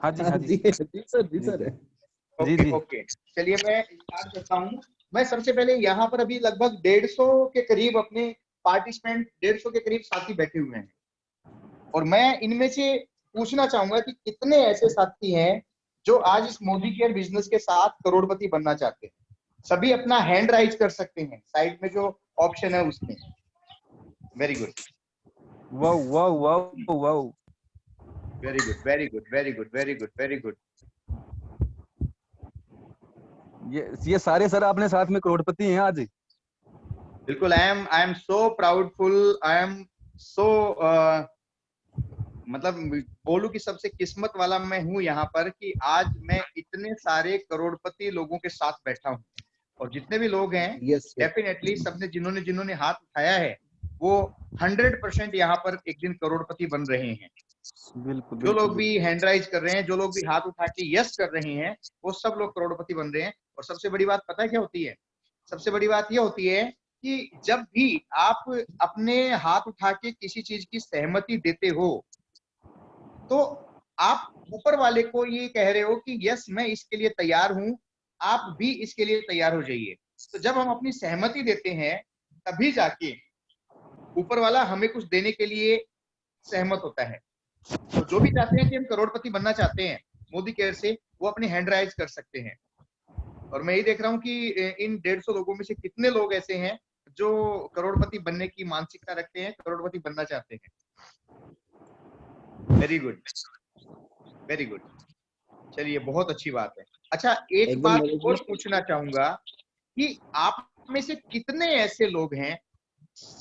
हाँ जी, हाँ जी, जी सर। ओके ओके, चलिए मैं स्टार्ट करता हूं। मैं सबसे पहले यहाँ पर अभी लगभग 150 के करीब अपने पार्टिसिपेंट, 150 के करीब साथी बैठे हुए हैं। और मैं इनमें से पूछना चाहूंगा कि कितने ऐसे साथी हैं जो आज इस मोदी केयर बिजनेस के साथ करोड़पति बनना चाहते हैं। सभी अपना हैंड राइज कर सकते हैं, साइड में जो ऑप्शन है उसमें। Very good, wow wow wow wow, very good very good very good very good very good. ये सारे सर आपने साथ में करोड़पति हैं आज। बिल्कुल, I am so proudful, I am so मतलब बोलूं कि सबसे किस्मत वाला मैं हूं यहाँ पर कि आज मैं इतने सारे करोड़पति लोगों के साथ बैठा हूं। और जितने भी लोग हैं डेफिनेटली सबने जिन्होंने जिन्होंने हाथ उठाया है वो 100% यहाँ पर एक दिन करोड़पति बन रहे हैं। बिल्कुल, जो लोग भी हैंड राइज कर रहे हैं, जो लोग भी हाथ उठा के यस कर रहे हैं, वो सब लोग करोड़पति बन रहे हैं। और सबसे बड़ी बात पता है क्या होती है? सबसे बड़ी बात ये होती है कि जब भी आप अपने हाथ उठा के किसी चीज की सहमति देते हो तो आप ऊपर वाले को ये कह रहे हो कि यस मैं इसके लिए तैयार हूं, आप भी इसके लिए तैयार हो जाइए। तो जब हम अपनी सहमति देते हैं तभी जाके ऊपर वाला हमें कुछ देने के लिए सहमत होता है। तो जो भी चाहते हैं कि हम करोड़पति बनना चाहते हैं मोदी केयर से, वो अपने हैंड राइज कर सकते हैं। और मैं ये देख रहा हूँ कि इन 150 लोगों में से कितने लोग ऐसे हैं जो करोड़पति बनने की मानसिकता रखते हैं, करोड़पति बनना चाहते हैं। वेरी गुड वेरी गुड, चलिए बहुत अच्छी बात है। अच्छा एक बात और पूछना चाहूंगा कि आप में से कितने ऐसे लोग हैं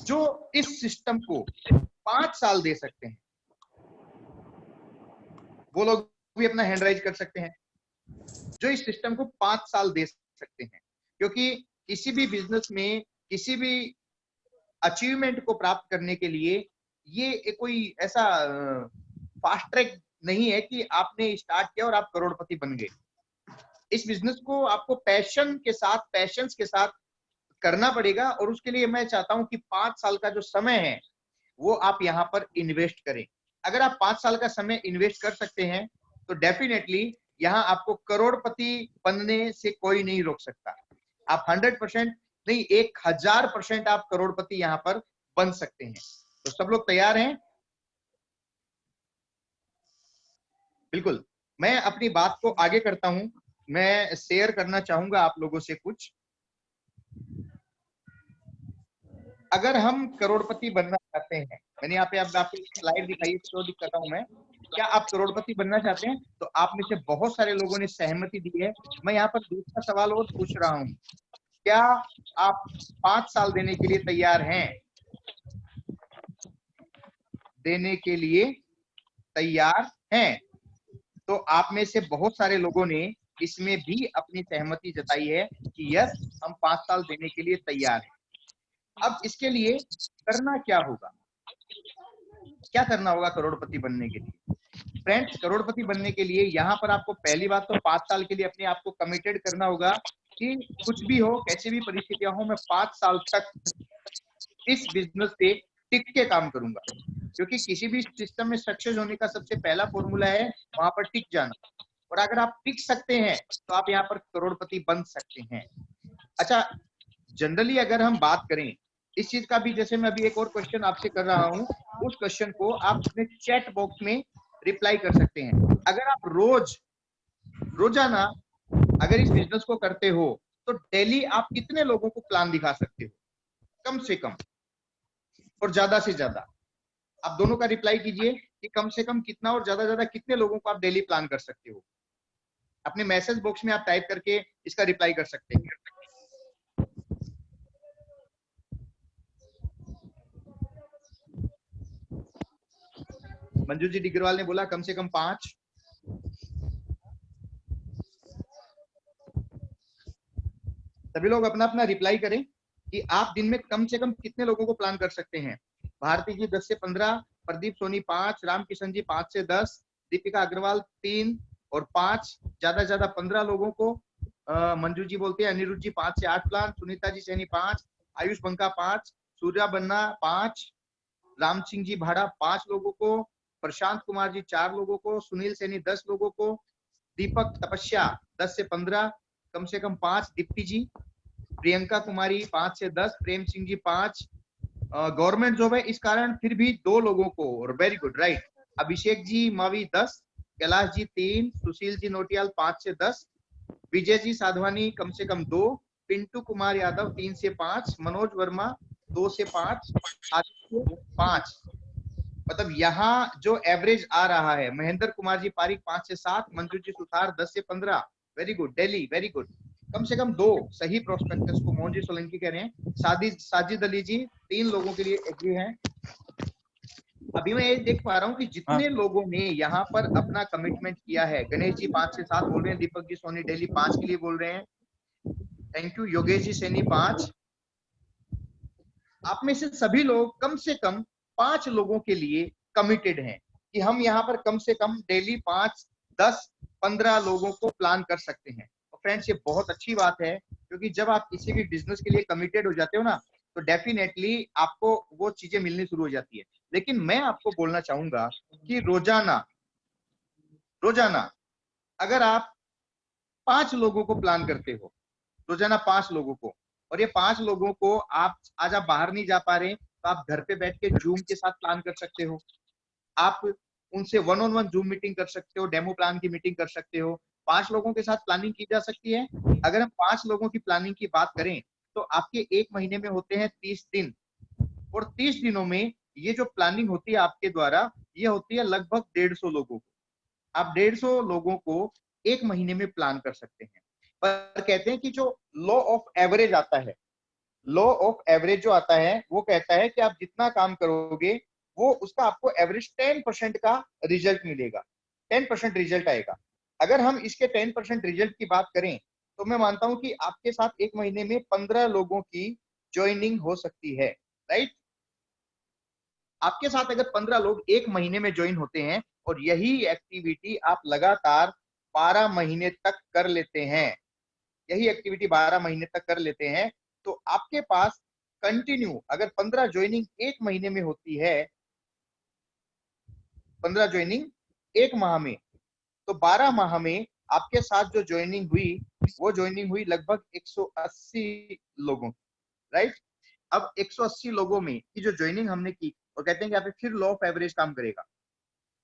जो इस सिस्टम को 5 साल दे सकते हैं? वो लोग भी अपना हैंड राइज कर सकते हैं जो इस सिस्टम को 5 साल दे सकते हैं। क्योंकि किसी भी बिजनेस में किसी भी अचीवमेंट को प्राप्त करने के लिए ये कोई ऐसा फास्ट ट्रैक नहीं है कि आपने स्टार्ट किया और आप करोड़पति बन गए। इस बिजनेस को आपको पैशन के साथ, पैशंस के साथ करना पड़ेगा। और उसके लिए मैं चाहता हूं कि 5 साल का जो समय है वो आप यहाँ पर इन्वेस्ट करें। अगर आप 5 साल का समय इन्वेस्ट कर सकते हैं तो डेफिनेटली यहाँ आपको करोड़पति बनने से कोई नहीं रोक सकता। आप 100% नहीं 1000% आप करोड़पति यहाँ पर बन सकते हैं। तो सब लोग तैयार हैं? बिल्कुल, मैं अपनी बात को आगे करता हूं। मैं शेयर करना चाहूंगा आप लोगों से कुछ। अगर हम करोड़पति बनना चाहते हैं, मैंने यहाँ पे आपको स्लाइड दिखाई, शो दिखाता हूं मैं। क्या आप करोड़पति बनना चाहते हैं? तो आप में से बहुत सारे लोगों ने सहमति दी है। मैं यहाँ पर दूसरा सवाल और पूछ रहा हूँ, क्या आप 5 साल देने के लिए तैयार हैं? देने के लिए तैयार हैं? तो आप में से बहुत सारे लोगों ने इसमें भी अपनी सहमति जताई है कि यस हम 5 साल देने के लिए तैयार हैं। अब इसके लिए करना क्या होगा? क्या करना होगा करोड़पति बनने के लिए? फ्रेंड्स, करोड़पति बनने के लिए यहाँ पर आपको पहली बात तो 5 साल के लिए अपने आप को कमिटेड करना होगा कि कुछ भी हो, कैसी भी परिस्थितियां हो, मैं 5 साल तक इस बिजनेस पे टिक के काम करूंगा। क्योंकि किसी भी सिस्टम में सक्सेस होने का सबसे पहला फॉर्मूला है वहां पर टिक जाना। और अगर आप टिक सकते हैं तो आप यहाँ पर करोड़पति बन सकते हैं। अच्छा, जनरली अगर हम बात करें इस चीज का भी, जैसे मैं अभी एक और क्वेश्चन आपसे कर रहा हूँ, उस क्वेश्चन को आप अपने चैट बॉक्स में रिप्लाई कर सकते हैं। अगर आप रोजाना अगर इस बिजनेस को करते हो तो डेली आप कितने लोगों को प्लान दिखा सकते हो, कम से कम और ज्यादा से ज्यादा? आप दोनों का रिप्लाई कीजिए कि कम से कम कितना और ज्यादा ज्यादा कितने लोगों को आप डेली प्लान कर सकते हो। अपने मैसेज बॉक्स में आप टाइप करके इसका रिप्लाई कर सकते हैं। मंजू जी डिग्रवाल ने बोला कम से कम 5। सभी लोग अपना अपना रिप्लाई करें कि आप दिन में कम से कम कितने लोगों को प्लान कर सकते हैं। भारती जी 10 से 15, प्रदीप सोनी 5, रामकिशन जी 5 से 10, दीपिका अग्रवाल 3 और 5, ज्यादा ज्यादा 15 लोगों को। मंजू जी बोलते हैं अनिरुद्ध जी 5 से 8 प्लान, सुनीता जी सैनी 5, आयुष बंका 5, सूर्या बन्ना 5, राम सिंह जी भाड़ा 5 लोगों को, प्रशांत कुमार जी 4 लोगों को, सुनील सैनी 10 लोगों को, दीपक तपस्या 10 से 15, कम से कम 5, दीप्ति जी, प्रियंका कुमारी 5 से 10, प्रेम सिंह जी 5, गवर्नमेंट जॉब है इस कारण फिर भी 2 लोगों को, और very good right. Abhishek ji Mavi 10, Kailash ji 3, Sushil ji Notiyal 5 से 10, विजय जी साधवानी कम से कम 2, पिंटू कुमार यादव 3 से 5, मनोज वर्मा 2 से 5, आदित्य 5। मतलब यहाँ जो एवरेज आ रहा है, महेंद्र कुमार जी पारिक 5 से 7, मंजू जी सुथार 10 से 15, very good, daily very good. कम से कम 2 सही प्रोस्पेक्टस को मोहन जी सोलंकी कह रहे हैं। साजिद अली जी 3 लोगों के लिए एग्री हैं। अभी मैं ये देख पा रहा हूँ कि जितने लोगों ने यहाँ पर अपना कमिटमेंट किया है, गणेश जी 5 से 7 बोल रहे हैं, दीपक जी सोनी डेली 5 के लिए बोल रहे हैं, थैंक यू। योगेश जी सैनी 5। आप में से सभी लोग कम से कम 5 लोगों के लिए कमिटेड हैं कि हम यहाँ पर कम से कम डेली 5, 10, 15 लोगों को प्लान कर सकते हैं। और फ्रेंड्स ये बहुत अच्छी बात है, क्योंकि जब आप किसी भी बिजनेस के लिए कमिटेड हो जाते हो ना, तो डेफिनेटली आपको वो चीजें मिलनी शुरू हो जाती है। लेकिन मैं आपको बोलना चाहूंगा कि रोजाना अगर आप 5 लोगों को प्लान करते हो, रोजाना 5 लोगों को, और ये 5 लोगों को आप आज आप बाहर नहीं जा पा रहे तो आप घर पे बैठ के जूम के साथ प्लान कर सकते हो। आप उनसे 1-on-1 जूम मीटिंग कर सकते हो, डेमो प्लान की मीटिंग कर सकते हो। 5 लोगों के साथ प्लानिंग की जा सकती है। अगर हम 5 लोगों की प्लानिंग की बात करें तो आपके 1 महीने में होते हैं 30 दिन, और 30 दिनों में ये जो प्लानिंग होती है आपके द्वारा, ये होती है लगभग 150 लोगों को। आप 150 लोगों को 1 महीने में प्लान कर सकते हैं। पर कहते हैं कि जो लॉ ऑफ एवरेज आता है, लॉ ऑफ एवरेज जो आता है वो कहता है कि आप जितना काम करोगे वो उसका आपको एवरेज 10% का रिजल्ट मिलेगा, 10% रिजल्ट आएगा। अगर हम इसके 10% रिजल्ट की बात करें तो मैं मानता हूं कि आपके साथ 1 महीने में 15 लोगों की ज्वाइनिंग हो सकती है, राइट। आपके साथ अगर 15 लोग 1 महीने में ज्वाइन होते हैं और यही एक्टिविटी आप लगातार 12 महीने तक कर लेते हैं, यही एक्टिविटी 12 महीने तक कर लेते हैं, तो आपके पास कंटिन्यू अगर 15 ज्वाइनिंग 1 महीने में होती है, 15 ज्वाइनिंग 1 माह में, तो 12 माह में आपके साथ जो ज्वाइनिंग हुई वो ज्वाइनिंग हुई लगभग 180 लोगों की, राइट। अब 180 लोगों में की जो ज्वाइनिंग हमने की, और कहते हैं कि यहाँ पे फिर लॉ ऑफ एवरेज काम करेगा।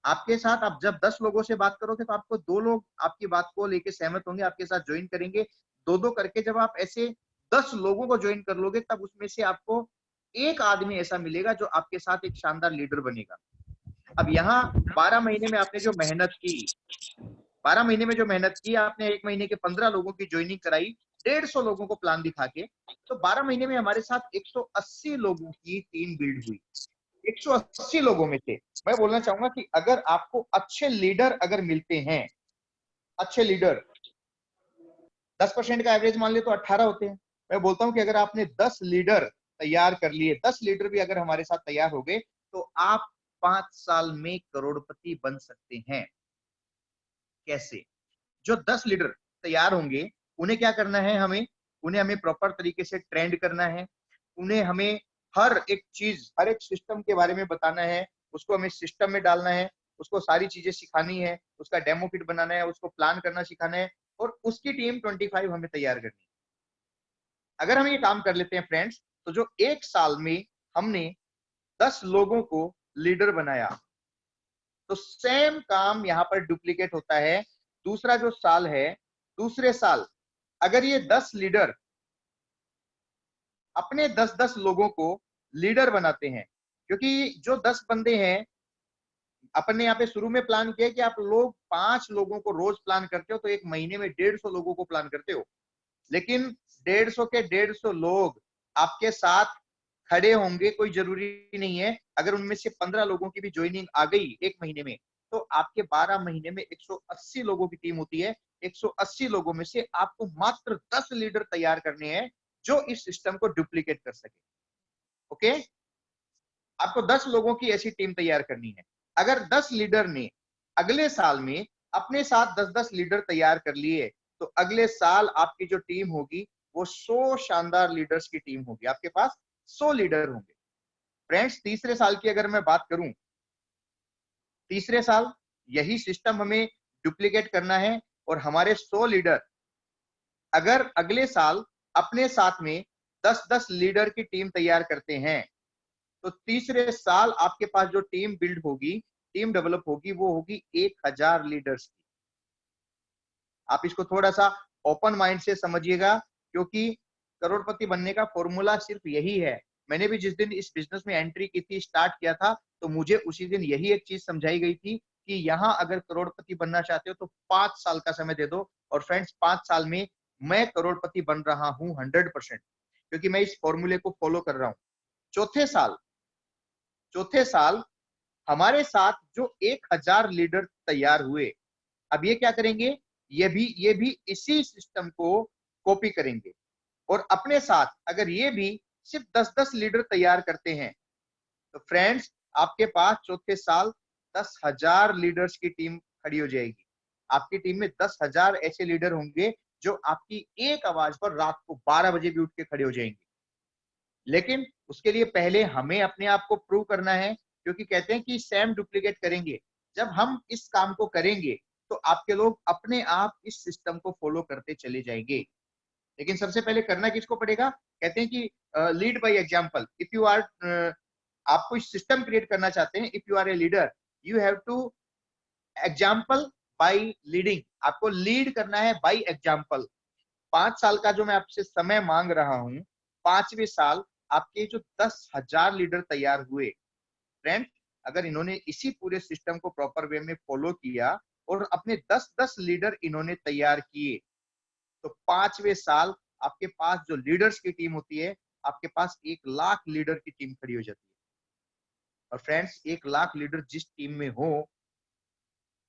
आपके साथ आप जब 10 लोगों से बात करोगे तो आपको 2 लोग आपकी बात को लेके सहमत होंगे, आपके साथ ज्वाइन करेंगे। 2-2 करके जब आप ऐसे 10 लोगों को ज्वाइन कर लोगे, तब उसमें से आपको एक आदमी ऐसा मिलेगा जो आपके साथ एक शानदार लीडर बनेगा। अब यहाँ 12 महीने में आपने जो मेहनत की, 12 महीने में जो मेहनत की आपने, 1 महीने के 15 लोगों की ज्वाइनिंग कराई, 150 लोगों को प्लान दिखा के, तो 12 महीने में हमारे साथ 180 लोगों की टीम बिल्ड हुई। 180 लोगों में से मैं बोलना चाहूंगा कि अगर आपको अच्छे लीडर अगर मिलते हैं, अच्छे लीडर 10% का एवरेज मान ले तो 18 होते हैं। मैं बोलता हूं कि अगर आपने 10 लीडर तैयार कर लिए, 10 लीडर भी अगर हमारे साथ तैयार हो गए, तो आप 5 साल में करोड़पति बन सकते हैं। कैसे? जो 10 लीडर तैयार होंगे उन्हें क्या करना है, उन्हें हमें प्रॉपर तरीके से ट्रेंड करना है, उन्हें हमें हर एक चीज, हर एक सिस्टम के बारे में बताना है, उसको हमें सिस्टम में डालना है, उसको सारी चीजें सिखानी है, उसका डेमो किट बनाना है, उसको प्लान करना सिखाना है, और उसकी टीम 25 हमें तैयार करनी है। अगर हम ये काम कर लेते हैं फ्रेंड्स, तो जो एक साल में हमने 10 लोगों को लीडर बनाया, तो सेम काम यहाँ पर डुप्लीकेट होता है। दूसरा जो साल है, दूसरे साल अगर ये 10 लीडर अपने 10-10 लोगों को लीडर बनाते हैं, क्योंकि जो 10 बंदे हैं, अपन ने यहाँ पे शुरू में प्लान किया कि आप लोग 5 लोगों को रोज प्लान करते हो, तो एक महीने में 150 लोगों को प्लान करते हो। लेकिन 150 के 150 लोग आपके साथ खड़े होंगे, कोई जरूरी नहीं है। अगर उनमें से 15 लोगों की भी ज्वाइनिंग आ गई एक महीने में, तो आपके 12 महीने में 180 लोगों की टीम होती है। 180 लोगों में से आपको मात्र 10 लीडर तैयार करने हैं जो इस सिस्टम को डुप्लीकेट कर सके। ओके, आपको 10 लोगों की ऐसी टीम तैयार करनी है। अगर 10 लीडर ने अगले साल में अपने साथ 10-10 लीडर तैयार कर लिए, तो अगले साल आपकी जो टीम होगी वो 100 शानदार लीडर्स की टीम होगी। आपके पास 100 लीडर होंगे। फ्रेंड्स, तीसरे साल की अगर मैं बात करूं, तीसरे साल यही सिस्टम हमें डुप्लीकेट करना है और हमारे 100 लीडर अगर अगले साल अपने साथ में 10-10 लीडर की टीम तैयार करते हैं, तो तीसरे साल आपके पास जो टीम बिल्ड होगी, टीम डेवलप होगी, वो होगी 1000 लीडर्स की। आप इसको थोड़ा सा ओपन माइंड से समझिएगा, क्योंकि करोड़पति बनने का फॉर्मूला सिर्फ यही है। मैंने भी जिस दिन इस बिजनेस में एंट्री की थी, स्टार्ट किया था, तो मुझे उसी दिन यही एक चीज समझाई गई थी कि यहाँ अगर करोड़पति बनना चाहते हो तो 5 साल का समय दे दो। और फ्रेंड्स, 5 साल में मैं करोड़पति बन रहा हूँ 100%, क्योंकि मैं इस फॉर्मूले को फॉलो कर रहा हूँ। चौथे साल हमारे साथ जो 1000 लीडर तैयार हुए, अब ये क्या करेंगे, ये भी इसी सिस्टम को कॉपी करेंगे और अपने साथ अगर ये भी सिर्फ 10-10 लीडर तैयार करते हैं, तो फ्रेंड्स आपके पास चौथे साल 10,000 लीडर्स की टीम खड़ी हो जाएगी। आपकी टीम में 10,000 ऐसे लीडर होंगे जो आपकी एक आवाज पर रात को 12 बजे भी उठ के खड़े हो जाएंगे। लेकिन उसके लिए पहले हमें अपने आप को प्रूव करना है, क्योंकि कहते हैं कि सेम डुप्लीकेट करेंगे। जब हम इस काम को करेंगे तो आपके लोग अपने आप इस सिस्टम को फॉलो करते चले जाएंगे। लेकिन सबसे पहले करना किसको पड़ेगा, कहते हैं कि lead by example. If you are आपको इस सिस्टम क्रिएट करना चाहते हैं, if you are a leader, you have to example by leading. आपको लीड करना है बाय एग्जाम्पल। 5 साल का जो मैं आपसे समय मांग रहा हूं, 5वें साल आपके जो 10,000 लीडर तैयार हुए, फ्रेंड अगर इन्होंने इसी पूरे सिस्टम को प्रॉपर वे में फॉलो किया और अपने 10-10 लीडर इन्होंने तैयार किए, तो 5वें साल आपके पास जो लीडर्स की टीम होती है, आपके पास 1 लाख लीडर की टीम खड़ी हो जाती है। और फ्रेंड्स, 1 लाख लीडर जिस टीम में हो,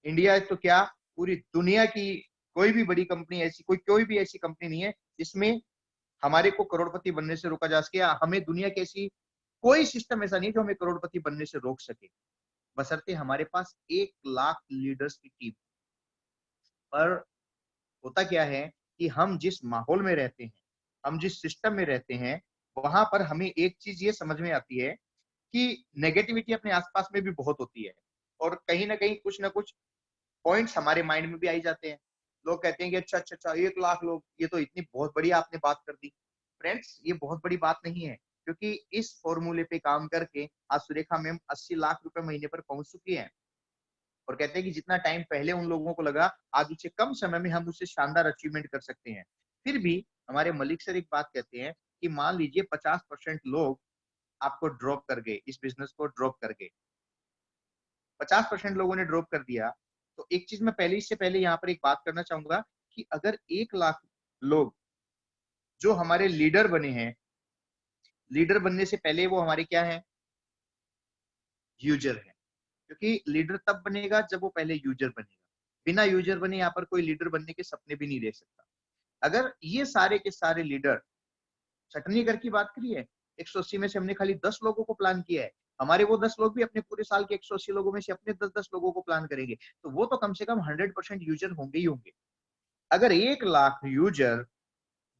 इंडिया तो क्या पूरी दुनिया की कोई भी बड़ी कंपनी ऐसी, कोई भी ऐसी कंपनी नहीं है जिसमें हमारे को करोड़पति बनने से रोका जा सके। हमें दुनिया की ऐसी कोई सिस्टम ऐसा नहीं जो हमें करोड़पति बनने से रोक सके, बशर्ते हमारे पास 1 लाख लीडर्स की टीम। पर होता क्या है कि हम जिस माहौल में रहते हैं, हम जिस सिस्टम में रहते हैं, वहां पर हमें एक चीज ये समझ में आती है कि नेगेटिविटी अपने आसपास में भी बहुत होती है और कहीं ना कहीं कुछ ना कुछ पॉइंट्स हमारे माइंड में भी आई जाते हैं। लोग कहते हैं कि अच्छा अच्छा अच्छा 1 लाख लोग, ये तो इतनी बहुत बड़ी आपने बात कर दी। फ्रेंड्स, ये बहुत बड़ी बात नहीं है, क्योंकि इस फॉर्मूले पे काम करके आज सुरेखा मैम 80 लाख रुपए महीने पर पहुंच चुकी है और कहते हैं कि जितना टाइम पहले उन लोगों को लगा, आज उससे कम समय में हम उससे शानदार अचीवमेंट कर सकते हैं। फिर भी हमारे मलिक सर एक बात कहते हैं कि मान लीजिए 50% लोग आपको ड्रॉप कर गए, इस बिजनेस को ड्रॉप कर गए, 50% लोगों ने ड्रॉप कर दिया, तो एक चीज मैं पहले, इससे पहले यहाँ पर एक बात करना चाहूंगा कि अगर 1 लाख लोग जो हमारे लीडर बने हैं, लीडर बनने से पहले वो हमारे क्या है, यूजर है। क्योंकि लीडर तब बनेगा जब वो पहले यूजर बनेगा। बिना यूजर बने यहाँ पर कोई लीडर बनने के सपने भी नहीं ले सकता। अगर ये सारे के सारे लीडर, छटनी घर की बात करिए, 180 में से हमने खाली 10 लोगों को प्लान किया है, हमारे वो 10 लोग भी अपने पूरे साल के 180 लोगों में से अपने 10-10 लोगों को प्लान करेंगे, तो वो तो कम से कम 100% यूजर होंगे ही होंगे। अगर 1 लाख यूजर,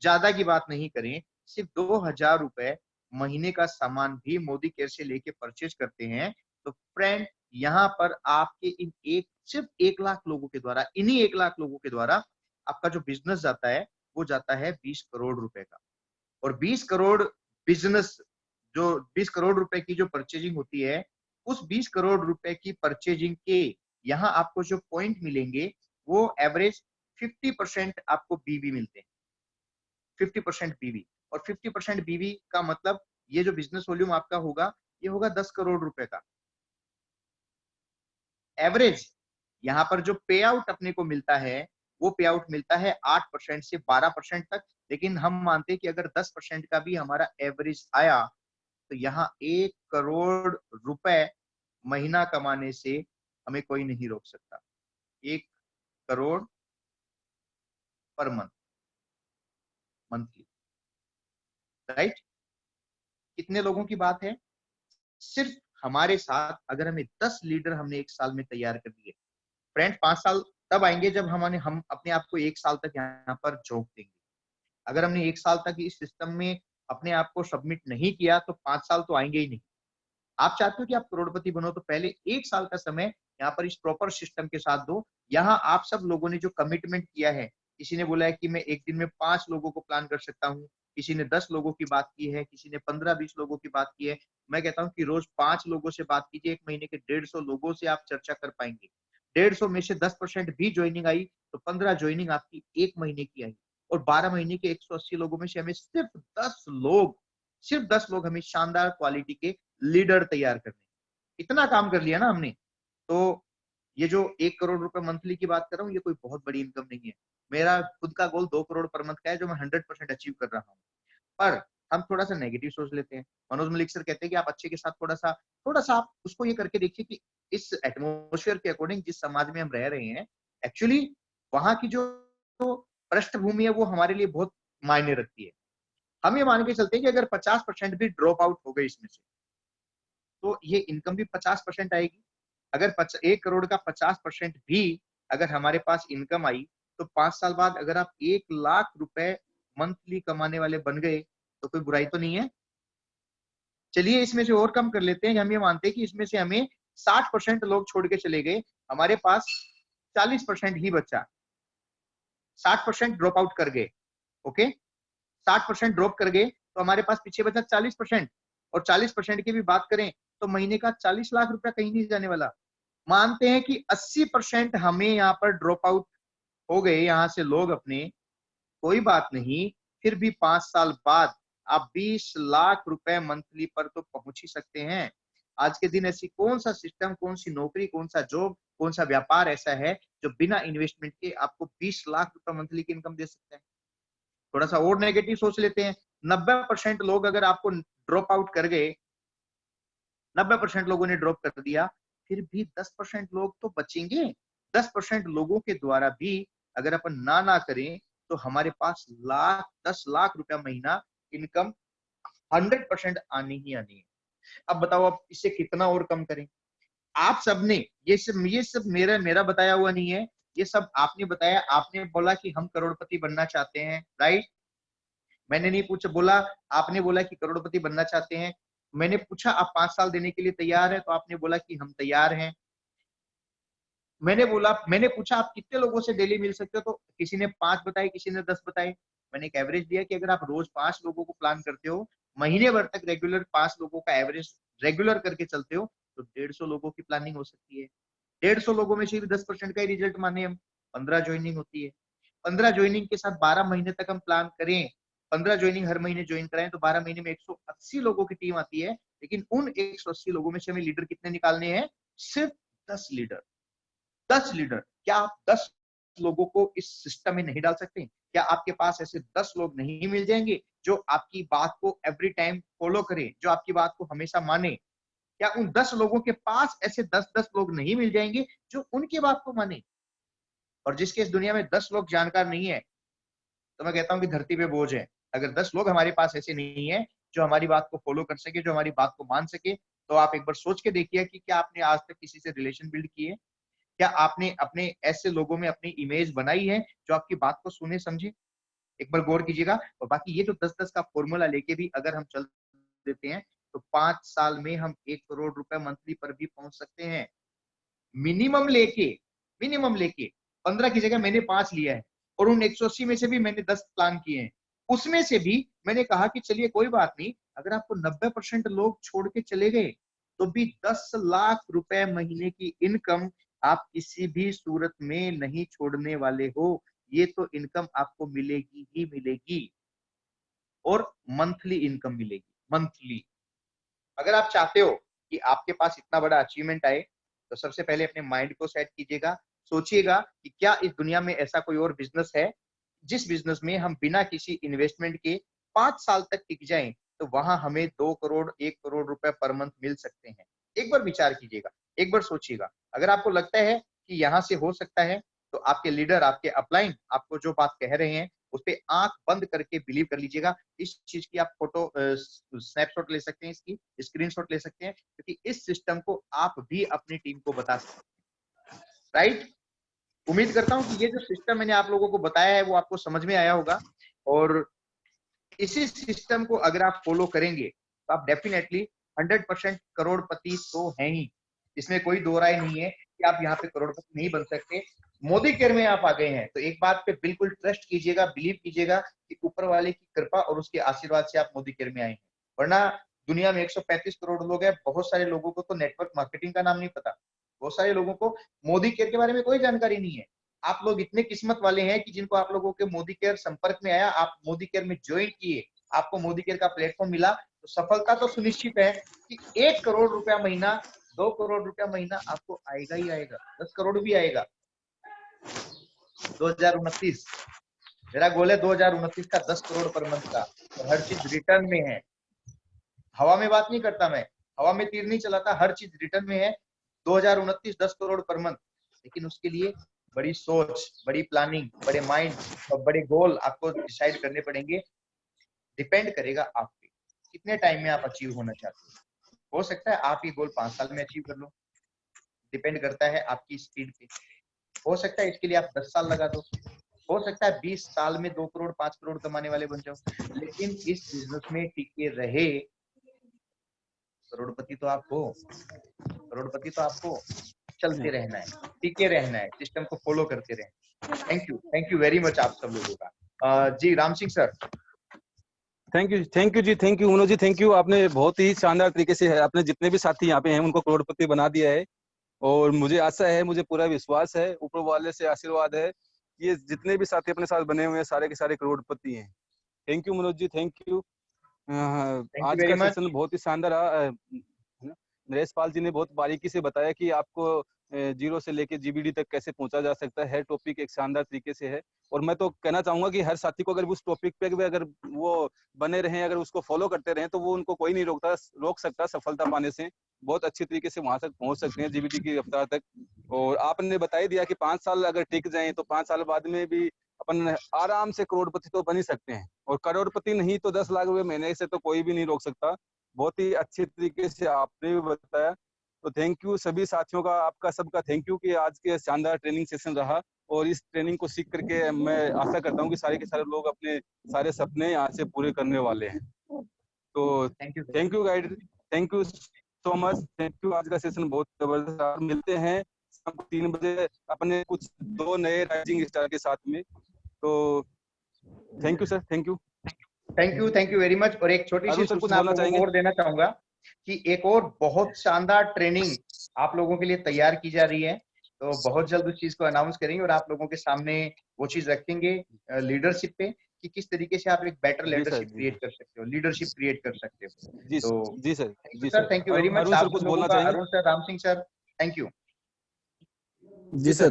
ज्यादा की बात नहीं करें, सिर्फ 2,000 रुपए महीने का सामान भी मोदी केयर से लेके परचेज करते हैं, तो फ्रेंड यहाँ पर आपके इन सिर्फ 1 लाख लोगों के द्वारा, इन्हीं 1 लाख लोगों के द्वारा आपका जो बिजनेस जाता है वो जाता है 20 करोड़ रुपए का। और 20 करोड़ बिजनेस, जो 20 करोड़ रुपए की जो परचेजिंग होती है, उस 20 करोड़ रुपए की परचेजिंग के यहाँ आपको जो पॉइंट मिलेंगे वो एवरेज 50% आपको बीवी मिलते हैं, 50% बीवी। और 50% बीवी का मतलब ये जो बिजनेस वॉल्यूम आपका होगा ये होगा 10 करोड़ रुपए का एवरेज। यहाँ पर जो पे आउट अपने को मिलता है वो पे आउट मिलता है 8% से 12% तक, लेकिन हम मानते हैं कि अगर 10% का भी हमारा एवरेज आया तो यहाँ 1 करोड़ रुपए महीना कमाने से हमें कोई नहीं रोक सकता। 1 करोड़ पर मंथली, राइट? कितने लोगों की बात है? सिर्फ हमारे साथ अगर हमें 10 लीडर हमने एक साल में तैयार कर दिए, फ्रेंड 5 साल तब आएंगे जब हम अपने आप को 1 साल तक यहाँ पर झोंक देंगे। अगर हमने 1 साल तक इस सिस्टम में अपने आप को सबमिट नहीं किया तो 5 साल तो आएंगे ही नहीं। आप चाहते हो कि आप करोड़पति बनो तो पहले 1 साल का समय यहाँ पर इस प्रॉपर सिस्टम के साथ दो। यहाँ आप सब लोगों ने जो कमिटमेंट किया है, किसी ने बोला है कि मैं एक दिन में 5 लोगों को प्लान कर सकता हूँ, किसी ने 10 लोगों की बात की है, किसी ने 15-20 लोगों की बात की है। मैं कहता हूँ कि रोज 5 लोगों से बात कीजिए, 1 महीने के 150 लोगों से आप चर्चा कर पाएंगे। 150 में से 10% भी ज्वाइनिंग आई तो 15 ज्वाइनिंग आपकी 1 महीने की आई, और 12 महीने के 180 लोगों में से हमें सिर्फ 10 लोग हमें शानदार क्वालिटी के लीडर तैयार करने। इतना काम कर लिया ना हमने, तो ये जो 1 करोड़ रुपए मंथली की बात कर रहा हूँ, ये कोई बहुत बड़ी इनकम नहीं है। मेरा खुद का गोल 2 करोड़ पर मंथ का है, जो मैं 100% अचीव कर रहा हूँ। पर हम थोड़ा सा नेगेटिव सोच लेते हैं। मनोज मलिक सर कहते हैं कि आप अच्छे के साथ थोड़ा सा आप उसको ये करके देखिए कि इस एटमोस्फेयर के अकॉर्डिंग जिस समाज में हम रह रहे हैं, एक्चुअली वहां की जो पृष्ठभूमि है वो हमारे लिए बहुत मायने रखती है। हम ये मान के चलते हैं कि अगर 50% भी ड्रॉप आउट हो गए इसमें से, तो ये इनकम भी 50% आएगी। अगर 1 करोड़ का 50% भी अगर हमारे पास इनकम आई, तो 5 साल बाद अगर आप 1 लाख रुपए मंथली कमाने वाले बन गए तो कोई बुराई तो नहीं है। चलिए इसमें से और कम कर लेते हैं। हम ये मानते हैं कि इसमें से हमें 60% लोग छोड़ के चले गए, हमारे पास 40% ही बचा। 60% ड्रॉप आउट कर गए, ओके, 60% ड्रॉप कर गए तो हमारे पास पीछे बचा 40%। और 40% की भी बात करें तो महीने का 40 लाख रुपया कहीं नहीं जाने वाला। मानते हैं कि 80% हमें यहाँ पर ड्रॉप आउट हो गए यहाँ से लोग अपने, कोई बात नहीं, फिर भी 5 साल बाद आप 20 लाख रुपए मंथली पर तो पहुंच ही सकते हैं। आज के दिन ऐसी कौन सा सिस्टम, कौन सी नौकरी, कौन सा जॉब, कौन सा व्यापार ऐसा है जो बिना इन्वेस्टमेंट के आपको 20 लाख रुपए मंथली की इनकम दे सकता है? थोड़ा सा और नेगेटिव सोच लेते हैं। 90% लोग अगर आपको ड्रॉप आउट कर गए, 90% लोगों ने ड्रॉप कर दिया, फिर भी 10% लोग तो बचेंगे। 10% लोगों के द्वारा भी अगर अपन ना करें तो हमारे पास 10 लाख रुपया महीना इनकम 100% आनी ही आनी है। अब बताओ आप इससे कितना और कम करें? आप सबने ये सब मेरा बताया हुआ नहीं है, ये सब आपने बताया। आपने बोला कि हम करोड़पति बनना चाहते हैं, राइट? मैंने नहीं पूछा, बोला आपने बोला कि करोड़पति बनना चाहते हैं। मैंने पूछा आप 5 साल देने के लिए तैयार है, तो आपने बोला कि हम तैयार हैं। मैंने पूछा आप कितने लोगों से डेली मिल सकते हो, तो किसी ने 5 बताए, किसी ने 10 बताए। मैंने एक एवरेज दिया कि अगर आप रोज 5 लोगों को प्लान करते हो, महीने भर तक रेगुलर 5 लोगों का एवरेज रेगुलर करके चलते हो, तो 150 लोगों की प्लानिंग हो सकती है। 150 लोगों में से भी 10% का ही रिजल्ट माने हम, 15 ज्वाइनिंग होती है। 15 ज्वाइनिंग के साथ 12 महीने तक हम प्लान करें, 15 ज्वाइनिंग हर महीने ज्वाइन कराएं, तो 12 महीने में 180 लोगों की टीम आती है। लेकिन उन 180 लोगों में से हमें लीडर कितने निकालने हैं? सिर्फ 10 लीडर। 10 लीडर। क्या आप 10 लोगों को इस सिस्टम में नहीं डाल सकते? क्या आपके पास ऐसे 10 लोग नहीं मिल जाएंगे जो आपकी बात को एवरी टाइम फॉलो करें, जो आपकी बात को हमेशा माने? क्या उन 10 लोगों के पास ऐसे 10-10 लोग नहीं मिल जाएंगे जो उनकी बात को माने? और जिसके इस दुनिया में 10 लोग जानकार नहीं है, तो मैं कहता हूं कि धरती पे बोझ है। अगर 10 लोग हमारे पास ऐसे नहीं है जो हमारी बात को फॉलो कर सके, जो हमारी बात को मान सके, तो आप एक बार सोच के देखिए कि क्या आपने आज तक किसी से रिलेशन बिल्ड किए? क्या आपने अपने ऐसे लोगों में अपनी इमेज बनाई है जो आपकी बात को सुने समझे? एक बार गौर कीजिएगा। और बाकी ये जो 10-10 का फॉर्मूला लेके भी अगर हम चल देते हैं, तो 5 साल में हम 1 करोड़ रुपए मंथली पर भी पहुंच सकते हैं। मिनिमम लेके 15 की जगह मैंने 5 लिया है, और उन 180 में से भी मैंने 10 प्लान किए हैं। उसमें से भी मैंने कहा कि चलिए कोई बात नहीं, अगर आपको 90% लोग छोड़ के चले गए तो भी 10 लाख रुपए महीने की इनकम आप किसी भी सूरत में नहीं छोड़ने वाले हो। ये तो इनकम आपको मिलेगी ही मिलेगी, और मंथली इनकम मिलेगी, मंथली। अगर आप चाहते हो कि आपके पास इतना बड़ा अचीवमेंट आए, तो सबसे पहले अपने माइंड को सेट कीजिएगा, सोचिएगा कि क्या इस दुनिया में ऐसा कोई और बिजनेस है जिस बिजनेस में हम बिना किसी इन्वेस्टमेंट के 5 साल तक टिक जाएं, तो वहां हमें 2 करोड़ 1 करोड़ रुपए पर मंथ मिल सकते हैं। एक बार विचार कीजिएगा, एक बार सोचिएगा। अगर आपको लगता है कि यहाँ से हो सकता है, तो आपके लीडर, आपके अपलाइन आपको जो बात कह रहे हैं उस पर आंख बंद करके बिलीव कर लीजिएगा। इस चीज की आप फोटो स्नैपशॉट ले सकते हैं, इसकी स्क्रीनशॉट ले सकते हैं, क्योंकि इस सिस्टम को आप भी अपनी टीम को बता सकते हैं। राइट? उम्मीद करता हूं कि ये जो सिस्टम मैंने आप लोगों को बताया है वो आपको समझ में आया होगा, और इसी सिस्टम को अगर आप फॉलो करेंगे तो आप डेफिनेटली 100% करोड़पति तो हैं ही। इसमें कोई दो राय नहीं है कि आप यहाँ पे करोड़पति नहीं बन सकते। मोदी केयर में आप आ गए हैं तो एक बात पे बिल्कुल ट्रस्ट कीजिएगा, बिलीव कीजिएगा कि ऊपर वाले की कृपा और उसके आशीर्वाद से आप मोदी केयर में आए हैं। वरना दुनिया में 135 करोड़ लोग हैं, बहुत सारे लोगों को तो नेटवर्क मार्केटिंग का नाम नहीं पता, बहुत सारे लोगों को मोदी केयर के बारे में कोई जानकारी नहीं है। आप लोग इतने किस्मत वाले हैं कि जिनको आप लोगों के मोदी केयर संपर्क में आया, आप मोदी केयर में ज्वाइन किए, आपको मोदी केयर का प्लेटफॉर्म मिला, तो सफलता तो सुनिश्चित है कि 1 करोड़ रुपया महीना, 2 करोड़ रुपया महीना आपको आएगा ही आएगा, 10 करोड़ भी आएगा। 2029 मेरा गोल है, 2029 का 10 करोड़ पर मंथ का, और हर चीज रिटर्न में है। हवा में बात नहीं करता मैं, हवा में तीर नहीं चलाता, हर चीज रिटर्न में है। 2029 10 करोड़ पर मंथ, लेकिन उसके लिए बड़ी सोच, बड़ी प्लानिंग, बड़े माइंड और बड़े गोल आपको डिसाइड करने पड़ेंगे। डिपेंड करेगा आप पे कितने टाइम में आप अचीव होना चाहते हो सकता है आप ये गोल 5 साल में अचीव कर लो, डिपेंड करता है आपकी स्पीड पे। हो सकता है इसके लिए आप 10 साल लगा दो, हो सकता है 20 साल में 2 करोड़ 5 करोड़ कमाने वाले बन जाओ, लेकिन इस बिजनेस में टिके रहे, करोड़पति तो आप हो, करोड़पति तो आपको चलते रहना है, टिके रहना है, सिस्टम को फॉलो करते रहना। थैंक यू वेरी मच आप सब लोगों का। जी Ram Singh sir. Thank you जी, thank you Manoj ji, thank you. आपने बहुत ही शानदार तरीके से अपने जितने भी साथी यहाँ पे हैं उनको करोड़पति बना दिया है, और मुझे आशा है, मुझे पूरा विश्वास है, ऊपर वाले से आशीर्वाद है, ये जितने भी साथी अपने साथ बने हुए हैं सारे के सारे करोड़पति हैं। Thank you Manoj ji, thank you. आज का सेशन बहुत ही शानदार रहा। नरेश पाल जी ने बहुत बारीकी से बताया कि आपको 0 से लेके जीबीडी तक कैसे पहुंचा जा सकता है। टॉपिक एक शानदार तरीके से है, और मैं तो कहना चाहूंगा कि हर साथी को अगर उस टॉपिक पे अगर वो बने रहे, अगर उसको फॉलो करते रहे, तो वो उनको कोई नहीं रोक सकता सफलता पाने से। बहुत अच्छी तरीके से वहां तक पहुंच सकते हैं, जीबीडी की रफ्तार तक। और आपने बता ही दिया कि 5 साल अगर टिक जाए तो 5 साल बाद में भी अपन आराम से करोड़पति तो बन ही सकते हैं, और करोड़पति नहीं तो 10 लाख रुपए महीने से तो कोई भी नहीं रोक सकता। बहुत ही अच्छे तरीके से आपने भी बताया, तो थैंक यू सभी साथियों का, आपका सबका थैंक यू कि आज के शानदार ट्रेनिंग सेशन रहा। और इस ट्रेनिंग को सीख करके मैं आशा करता हूँ कि सारे के सारे लोग अपने सारे सपने यहाँ से पूरे करने वाले हैं। तो thank you guide, thank you so much, thank you. आज का सेशन बहुत जबरदस्त। मिलते हैं शाम को 3 बजे अपने कुछ 2 नए राइजिंग स्टार के साथ में। तो thank you sir, thank you very much. और एक छोटी सी सूचना आप लोगों को और देना चाहूंगा कि एक और बहुत शानदार ट्रेनिंग आप लोगों के लिए तैयार की जा रही है, तो बहुत जल्द उस चीज को अनाउंस करेंगे और आप लोगों के सामने वो चीज रखेंगे लीडरशिप पे, कि किस तरीके से आप एक बेटर लीडरशिप क्रिएट कर सकते हो, लीडरशिप क्रिएट कर सकते हो। जी, तो जी sir, thank you very much. आप कुछ बोलना चाहेंगे? Arun sir, Ram Singh sir, thank you. जी sir,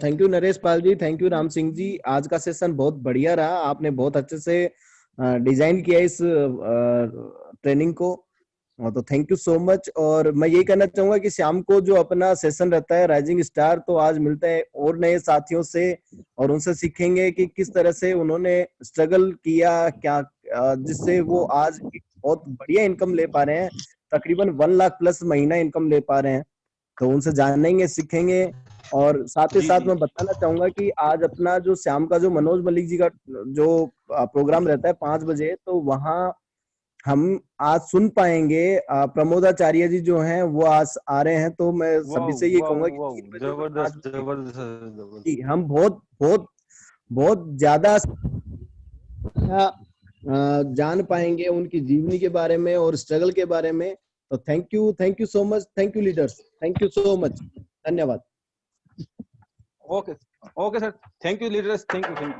thank you Naresh Pal ji, thank you Ram Singh ji. आज का सेशन बहुत बढ़िया रहा, आपने बहुत अच्छे से डिजाइन किया इस ट्रेनिंग को, तो थैंक यू सो मच। और मैं यही कहना चाहूंगा कि शाम को जो अपना सेशन रहता है राइजिंग स्टार, तो आज मिलते हैं और नए साथियों से और उनसे सीखेंगे कि किस तरह से उन्होंने स्ट्रगल किया, क्या जिससे वो आज बहुत बढ़िया इनकम ले पा रहे हैं, तकरीबन 1 लाख प्लस महीना इनकम ले पा रहे हैं। तो उनसे जानेंगे, सीखेंगे। और साथ ही साथ मैं बताना चाहूंगा कि आज अपना जो शाम का जो मनोज मलिक जी का जो प्रोग्राम रहता है 5 बजे, तो वहाँ हम आज सुन पाएंगे प्रमोदाचार्य जी जो हैं वो आज आ रहे हैं। तो मैं सभी से ये कहूंगा कि जबरदस्त, हम बहुत बहुत बहुत ज्यादा अच्छा जान पाएंगे उनकी जीवनी के बारे में और स्ट्रगल के बारे में। तो thank you so much, thank you leaders, thank you so much, धन्यवाद। Okay sir, thank you leaders, thank you.